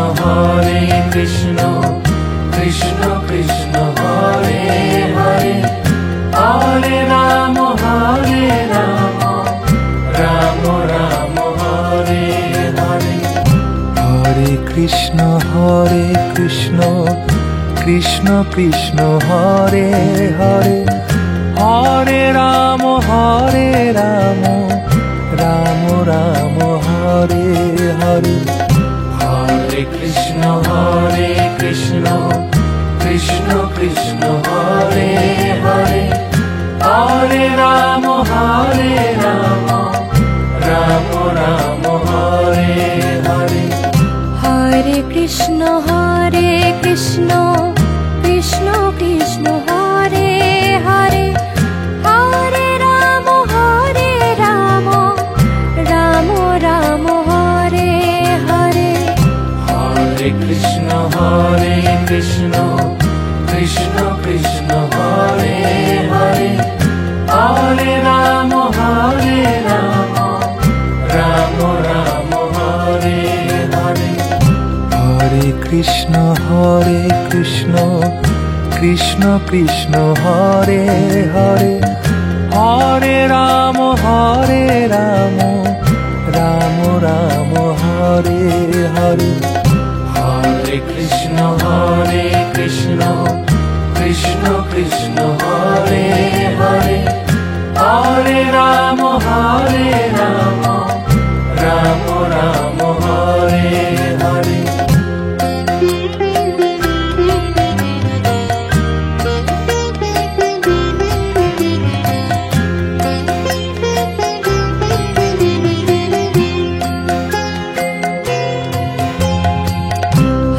Krishna Krishna Krishna Hare Hare Hare Ram Ram Ram Hare Hare Hare Krishna Krishna Krishna Krishna Hare Hare Hare Ram Ram Ram Hare Hare Hare Krishna Krishna Krishna Krishna Hare Hare Hare Ram Ram Ram Hare Hare Hare Krishna Krishna Krishna Krishna Hare Hare Hare Ram Ram Ram Hare Hare Hare Krishna Krishna Krishna Krishna Hare Hare Hare Ram Ram Ram Hare Hare Hare Krishna Krishna Krishna Krishna Hare Hare Hare Ram Ram Ram Hare Hare Hare Krishna Krishna Krishna Krishna Hare Hare Hare Ram Ram Ram Hare Hare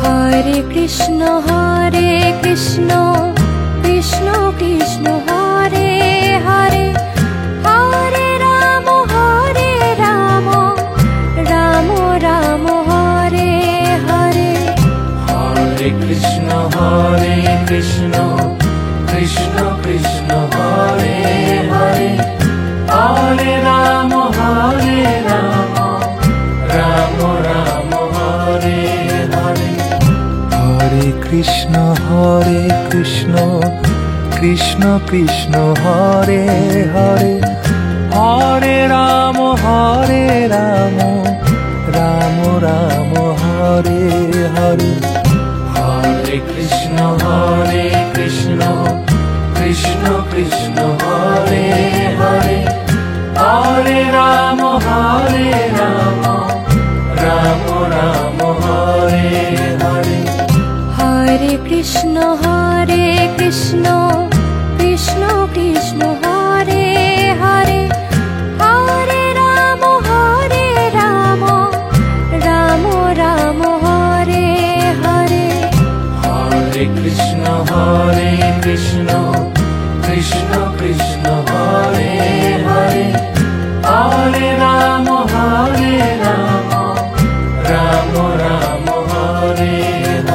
Hare Krishna Krishna Krishna Krishna Hare Hare Hare Ram Ram Ram Hare Hare Hare Krishna Krishna Krishna Krishna Hare Hare Hare Ram Krishna Krishna Krishna Hare Hare Hare Ram Ram Ram Hare Hare Hare Krishna Krishna Krishna Hare Hare Hare Ram Ram Ram Hare Hare Hare Krishna Krishna Krishna Krishna Hare Hare Hare Ram Ram Ram Hare Hare Hare Krishna Krishna Krishna Krishna Hare Hare Hare Ram Ram Ram Hare Hare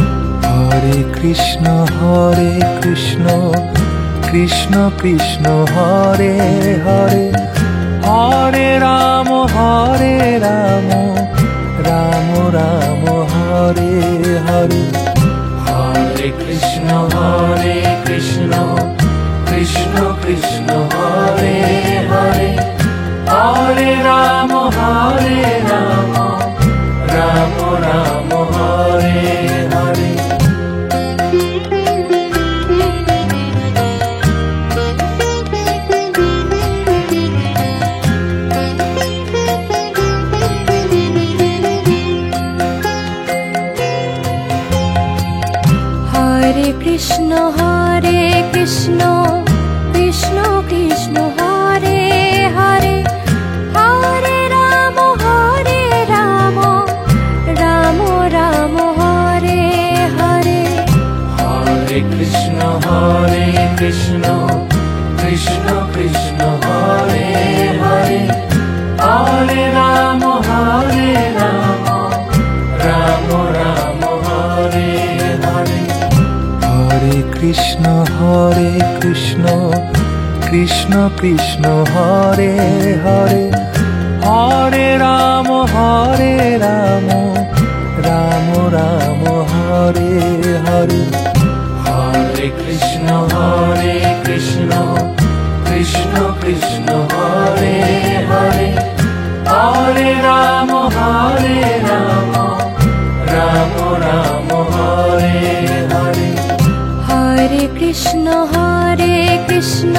Hare Krishna Krishna Krishna Krishna Hare Hare Hare Ram Ram Ram Hare Hare Hare Krishna Krishna Krishna Krishna Hare Hare Hare Ram Ram Ram Hare Hare Hare Krishna Krishna Krishna Krishna Hare Hare Hare Ram Ram Ram Hare Hare Hare Krishna Krishna Krishna Krishna Hare Hare Hare Ram Ram Ram Hare Hare Hare Krishna Krishna Krishna Krishna Hare Hare Hare Ram Ram Ram Hare Hare Hare Krishna Krishna Krishna Krishna Hare Hare Hare Ram Ram Ram Hare Hare Hare Krishna Krishna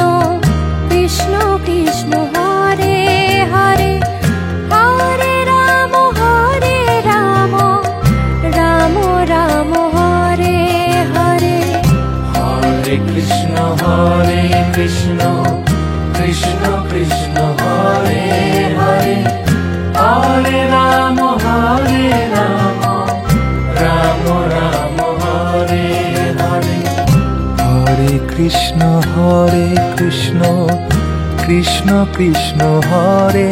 Krishna Krishna Hare Hare Hare Ram Ram Ram Hare Hare Hare Krishna Krishna Krishna Krishna Hare Hare Hare Ram Ram Ram Hare Hare Hare Krishna Krishna Krishna Krishna Hare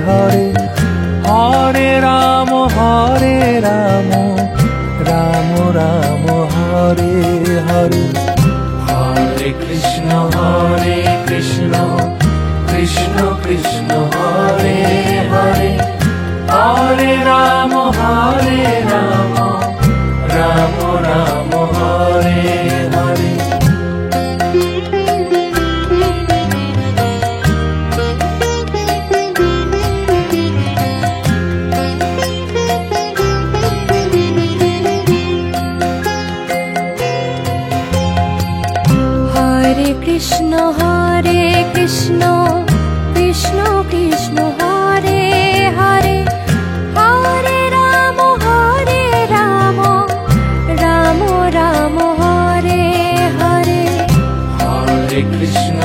Hare Hare Ram Ram Ram Hare Hare Hare Krishna Krishna Krishna Krishna Hare Hare Hare Ram Ram Ram Hare Hare Hare Krishna Krishna Krishna Krishna Hare Hare Hare Ram Ram Ram Hare Hare Hare Krishna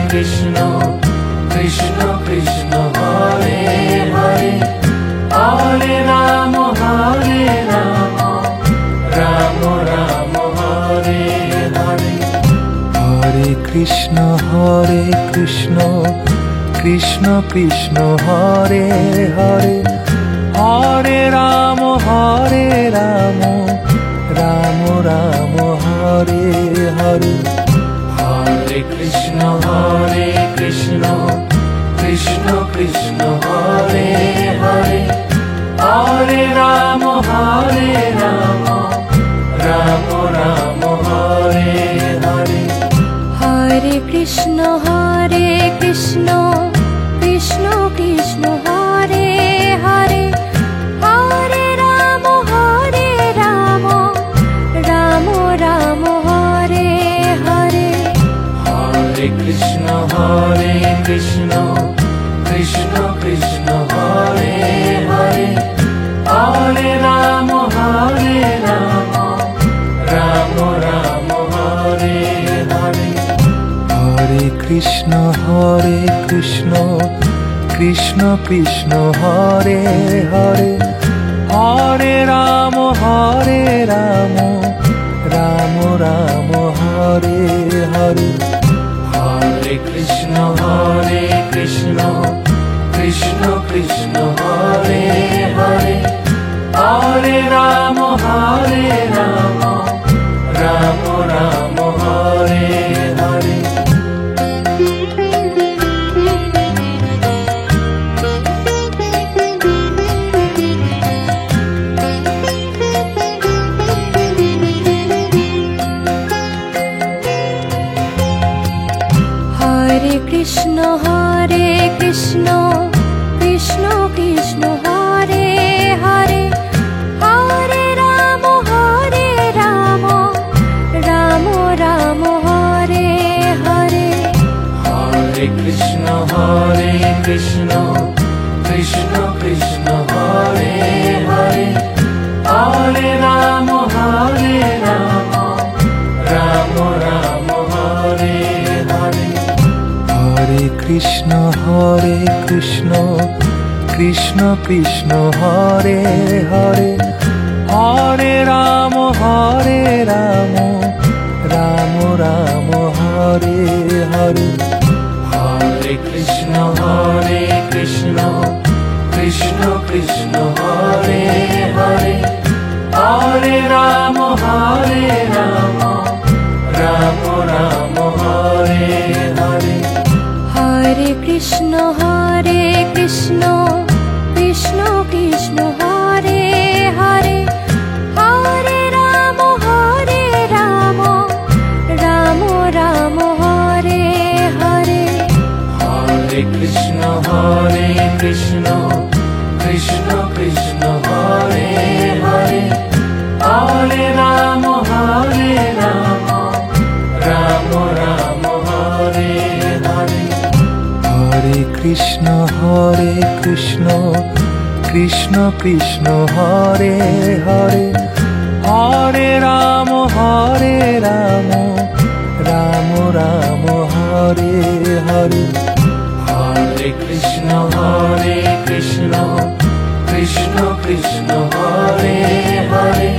Krishna Krishna Krishna Hare Hare Hare Ram Ram Ram Hare Hare Hare Krishna Krishna Krishna Krishna Hare Hare Hare Ram Ram Ram Hare Hare Hare Krishna Krishna Krishna Krishna Hare Hare Hare Ram Ram Ram Hare Krishna Krishna Krishna Hare Hare, Hare Ram Ram Ram Hare Hare. Hare Krishna Krishna Krishna Hare Hare, Hare Ram Ram Ram Hare Hare. Hare Krishna Krishna Krishna Hare Hare, Hare Ram Ram Ram Hare Hare. Hare Krishna Krishna Krishna Hare Hare, Hare Ram Ram Ram Hare Hare. Hare Krishna Krishna Krishna Hare Hare, Hare Ram Ram Ram Hare Hare. Hare Krishna Krishna Krishna Hare Hare, Hare Ram Ram Ram Hare Hare. Hare Krishna Krishna Krishna Hare Hare, Hare Ram Ram Ram Hare Hare. Hare Krishna Krishna Krishna Hare Hare, Hare Ram Ram Ram Hare Hare. Hare Krishna Krishna Krishna Hare Hare, Hare Ram Ram Ram Hare Hare. Hare Krishna Krishna Krishna Hare Hare, Hare Ram Ram Ram Hare Hare. Hare Krishna Krishna Krishna Hare Hare, Hare Ram Ram Ram Hare Hare. Hare Krishna Krishna Krishna Hare Hare,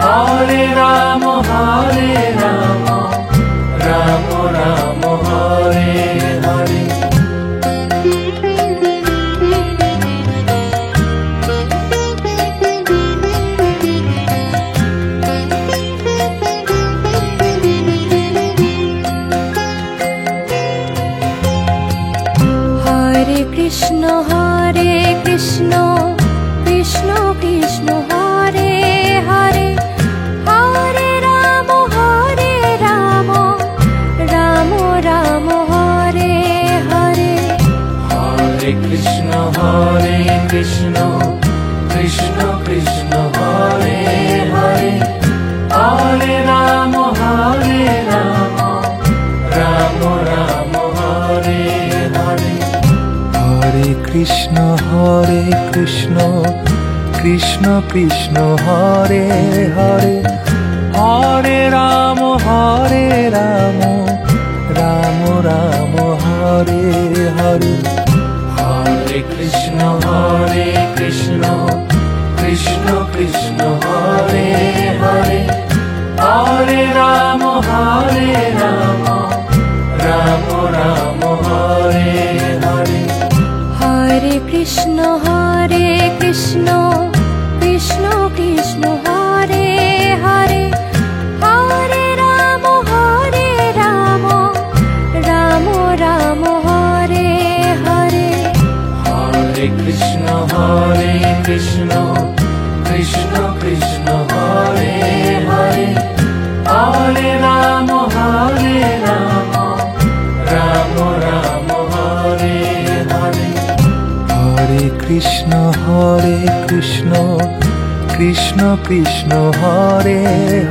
Hare Ram Ram Ram Hare Hare. Hare Krishna Krishna Krishna Hare Hare, Hare Ram Ram Ram Hare Hare. Hare Krishna Krishna Krishna Hare Hare, Hare Ram Ram Ram Hare Hare. Hare Krishna Krishna Krishna Hare Hare, Hare Ram Ram Ram Hare Hare. Hare Krishna Krishna Krishna Hare Hare, Hare Ram Ram Ram Hare Hare. Hare Krishna Krishna Krishna Hare Hare, Hare Ram Ram Ram Hare Hare. Hare Krishna Krishna Krishna Hare Hare, Hare Ram Krishna Krishna Krishna Hare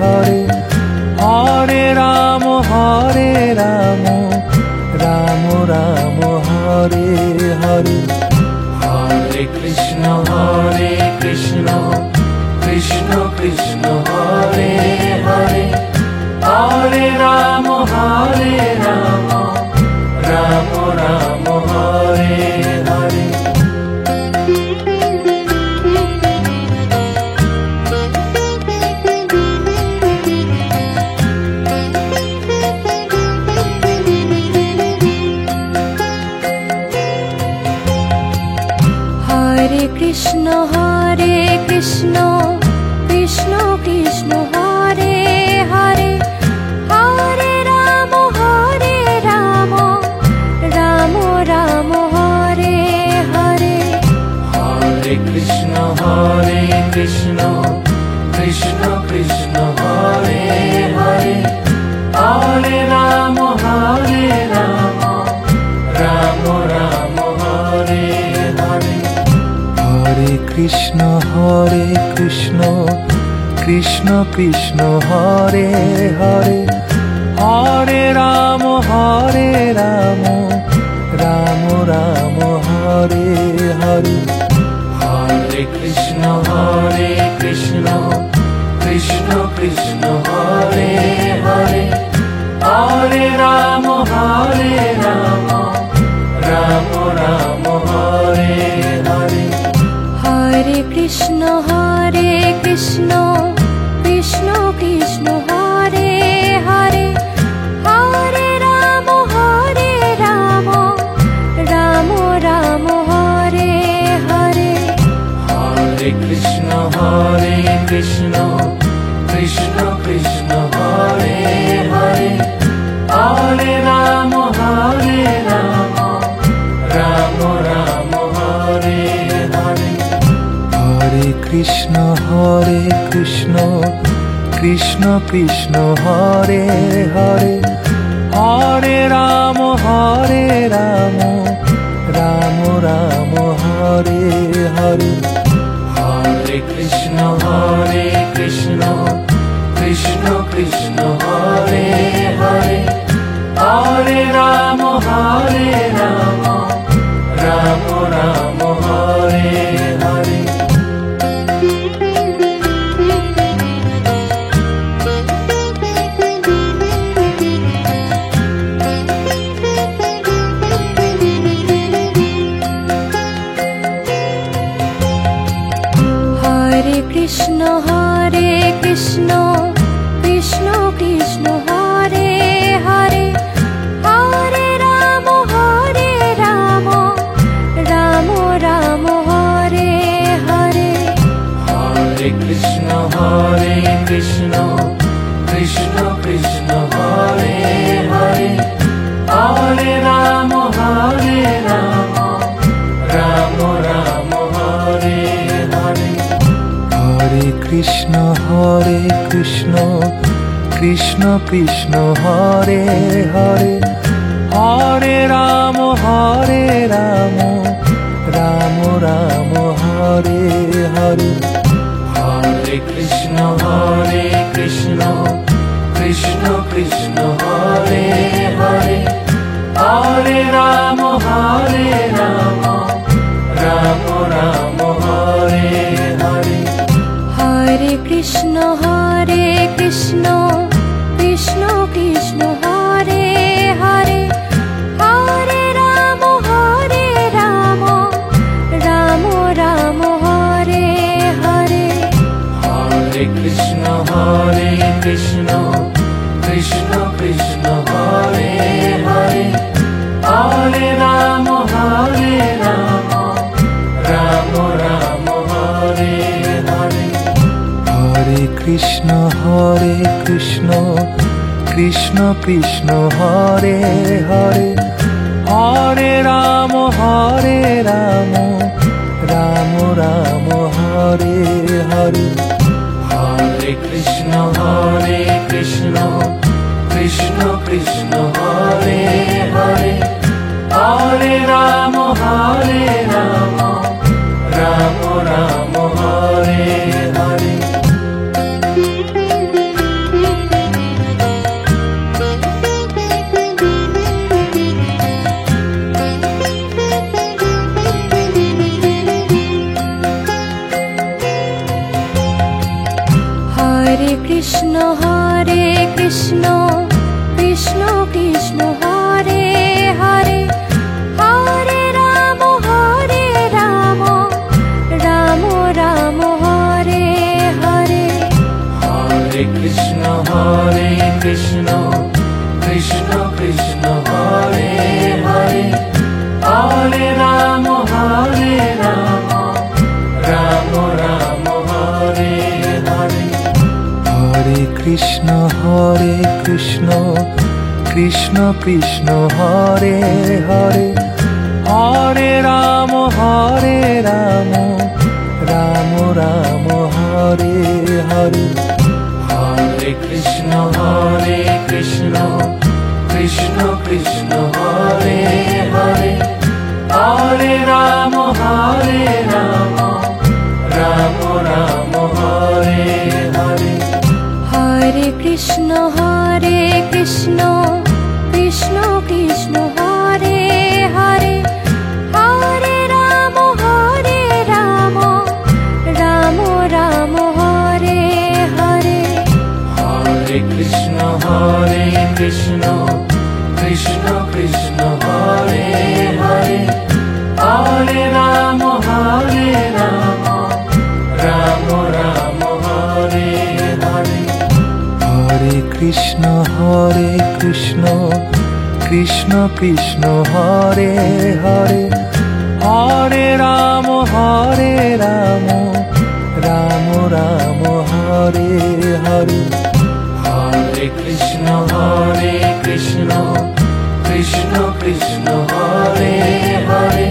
Hare Hare Ram Ram Ram Hare Hare Hare Krishna Krishna Krishna Hare Hare Hare Ram Ram Ram Hare Hare Hare Krishna Krishna Krishna Hare Hare Hare Ram Ram Ram Hare Hare Hare Krishna Krishna Krishna Hare Hare Hare Ram Ram Ram Hare Hare Hare Krishna Krishna Krishna Hare Hare Hare Ram Ram Ram Hare Hare Hare Krishna Krishna Krishna Hare Hare Hare Ram Ram Ram Hare Hare Hare Krishna Krishna Krishna Hare Hare Hare Ram Ram Ram Hare Hare Hare Krishna Krishna Krishna Hare Hare Hare Ram Ram Ram Hare Hare Hare Krishna Krishna Krishna Hare Hare Hare Ram Ram Ram Hare Hare Hare Krishna Krishna Hare Hare Hare Ram Ram Ram Hare Hare Hare Krishna Krishna Krishna Hare Hare Hare Ram Ram Ram Hare Hare Hare Krishna Krishna Hare Hare Hare Ram Ram Ram Hare Hare Hare Krishna Krishna Krishna Hare Hare Hare Ram Ram Ram Hare Hare Hare Krishna Krishna Hare Hare Hare Ram Ram Ram Hare Hare Hare Krishna Krishna Krishna Hare Hare Hare Ram Ram Ram Hare Hare Hare Krishna Krishna Krishna Hare Hare Hare Ram Ram Ram Hare Hare Hare Krishna Krishna Krishna Hare Hare Hare Ram Ram Ram Hare Hare Hare Krishna Krishna Hare Hare Hare Ram Hare Krishna, Krishna Krishna Hare Hare, Hare Rama, Rama Rama Hare Hare. Hare Krishna, Krishna Krishna Hare Hare, Hare Rama, Rama Rama Hare Hare. Hare Krishna, Krishna Krishna Hare Hare, Hare Rama, Rama Rama Hare Hare. Hare Krishna, Krishna Krishna Hare Hare, Hare Rama, Rama Rama Hare Hare. Hare Krishna, Krishna Krishna Hare Hare, Hare Rama, Rama Rama Hare Hare. Hare Krishna, Krishna Krishna Hare Hare, Hare Rama, Rama Rama Hare Hare. Hare Krishna, Krishna Krishna Hare Hare, Hare Rama, Rama Rama Hare Hare. Hare Krishna, Krishna Krishna Hare Hare,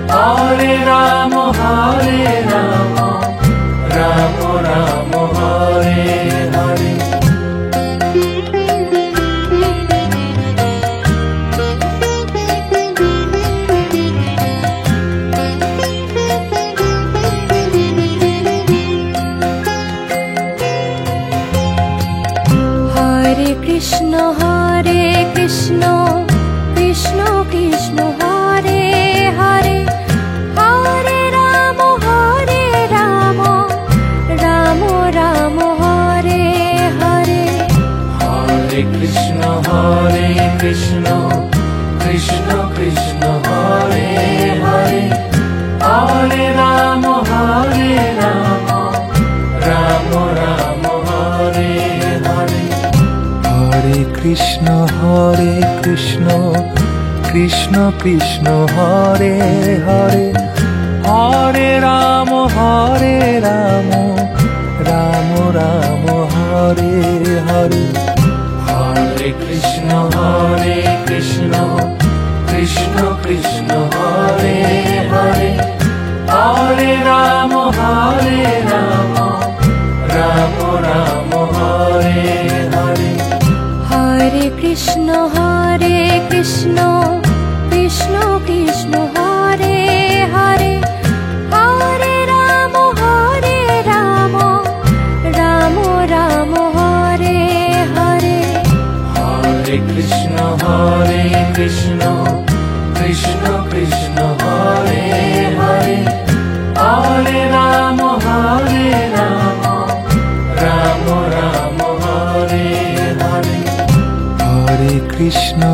Hare Rama, Rama Rama Hare Hare. Hare Krishna, Krishna Krishna Hare Hare, Hare Rama, Rama Rama Hare Hare. Hare Krishna, Krishna Krishna Hare Hare, Hare Rama, Rama Rama Hare Hare. Hare Krishna, Krishna Krishna Hare Hare, Hare Rama, Rama Rama Hare Hare. Hare Krishna, Krishna Krishna Hare Hare, Hare Rama, Rama Rama Hare Hare. Hare Krishna, Krishna Krishna Hare Hare, Hare Rama, Rama Rama Hare Hare. Hare Krishna, Krishna Krishna Hare Hare, Hare Rama, Rama Rama Hare Hare. Hare Krishna,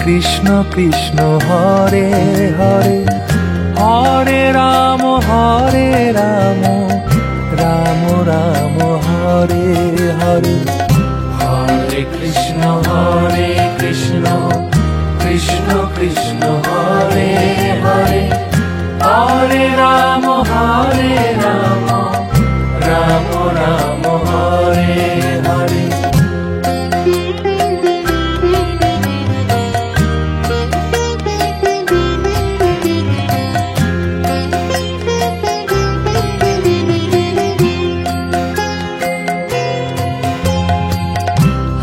Krishna Krishna Hare Hare, Hare Rama, Rama Rama Hare Hare. Hare Krishna, Krishna Krishna Hare Hare, Hare Rama, Rama Rama Hare Hare.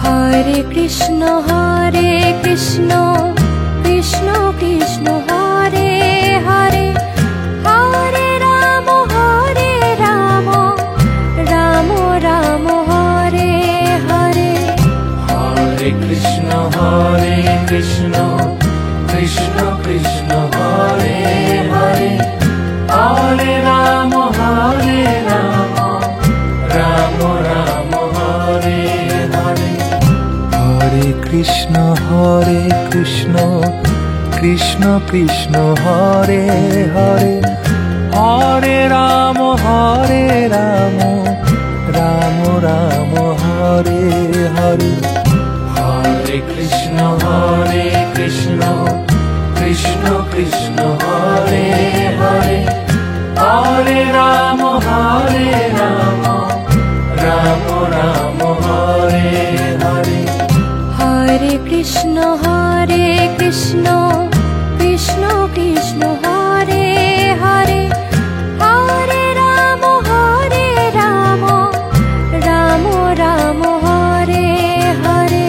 Hare Krishna, Krishna Krishna Hare Hare, Hare Rama, Rama Rama Hare Hare. Hare Krishna, Krishna Krishna Hare Hare, Hare Rama, Rama Krishna Krishna Krishna Hare Hare, Hare Ram Ram Ram Hare Hare. Hare Krishna Krishna Krishna Hare Hare, Hare Ram Ram Ram Hare Hare. Hare Krishna Krishna Krishna Hare Hare, Hare Ram Ram Ram Hare Hare.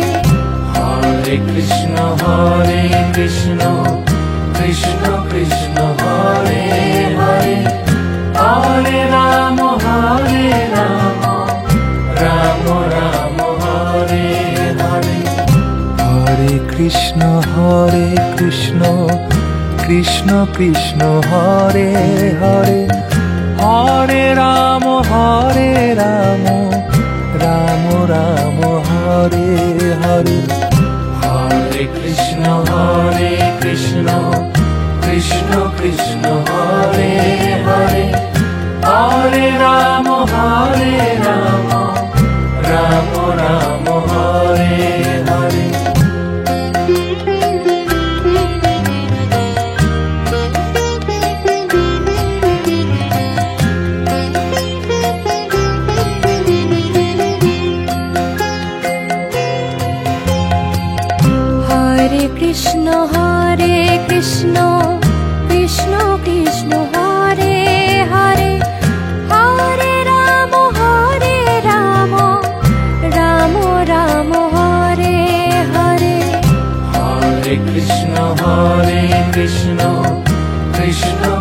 Hare Krishna Krishna Krishna Hare Hare, Hare Ram Ram Ram Hare Hare. Hare Krishna Krishna Krishna Hare Hare, Hare Ram Ram Ram Hare Hare. Hare Krishna Krishna Krishna Hare Hare, Hare Ram Ram Ram Hare Hare. Hare Krishna Krishna Krishna Hare Hare, Hare Ram Ram Ram Hare Hare. Hare Krishna Krishna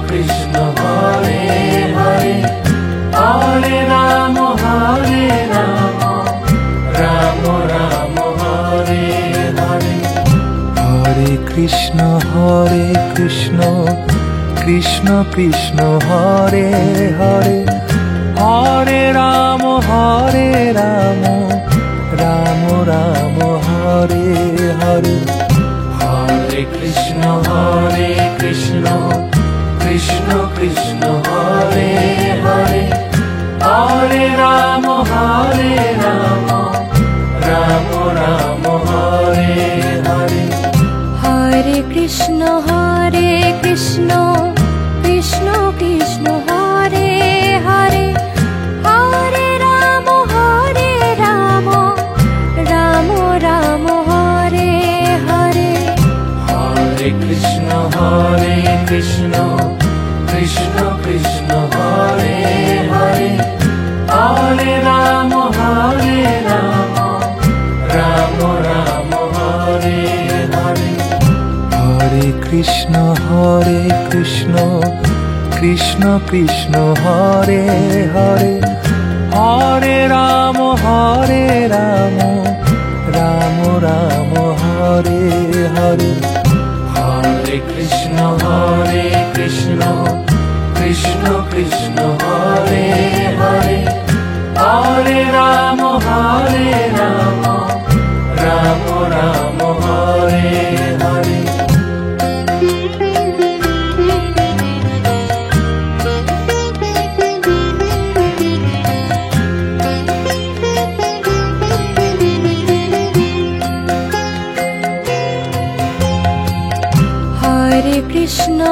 Krishna Hare Hare, Hare Ram Ram Ram Hare Hare. Hare Krishna Krishna Krishna Hare Hare, Hare Ram Ram Ram Hare Hare. Hare Krishna Krishna Krishna Hare Hare, Hare Ram Ram Ram Hare Hare. Hare Krishna Krishna Krishna Hare Hare, Hare Ram Ram Ram Hare Hare. Hare Krishna Krishna Krishna Hare Hare, Hare Ram Ram Ram Hare Hare. Hare Krishna Krishna Hare Hare, Hare Ram Ram Ram Hare Hare. Hare Krishna Krishna Hare Hare, Hare Ram Ram Ram Hare Hare. Hare Krishna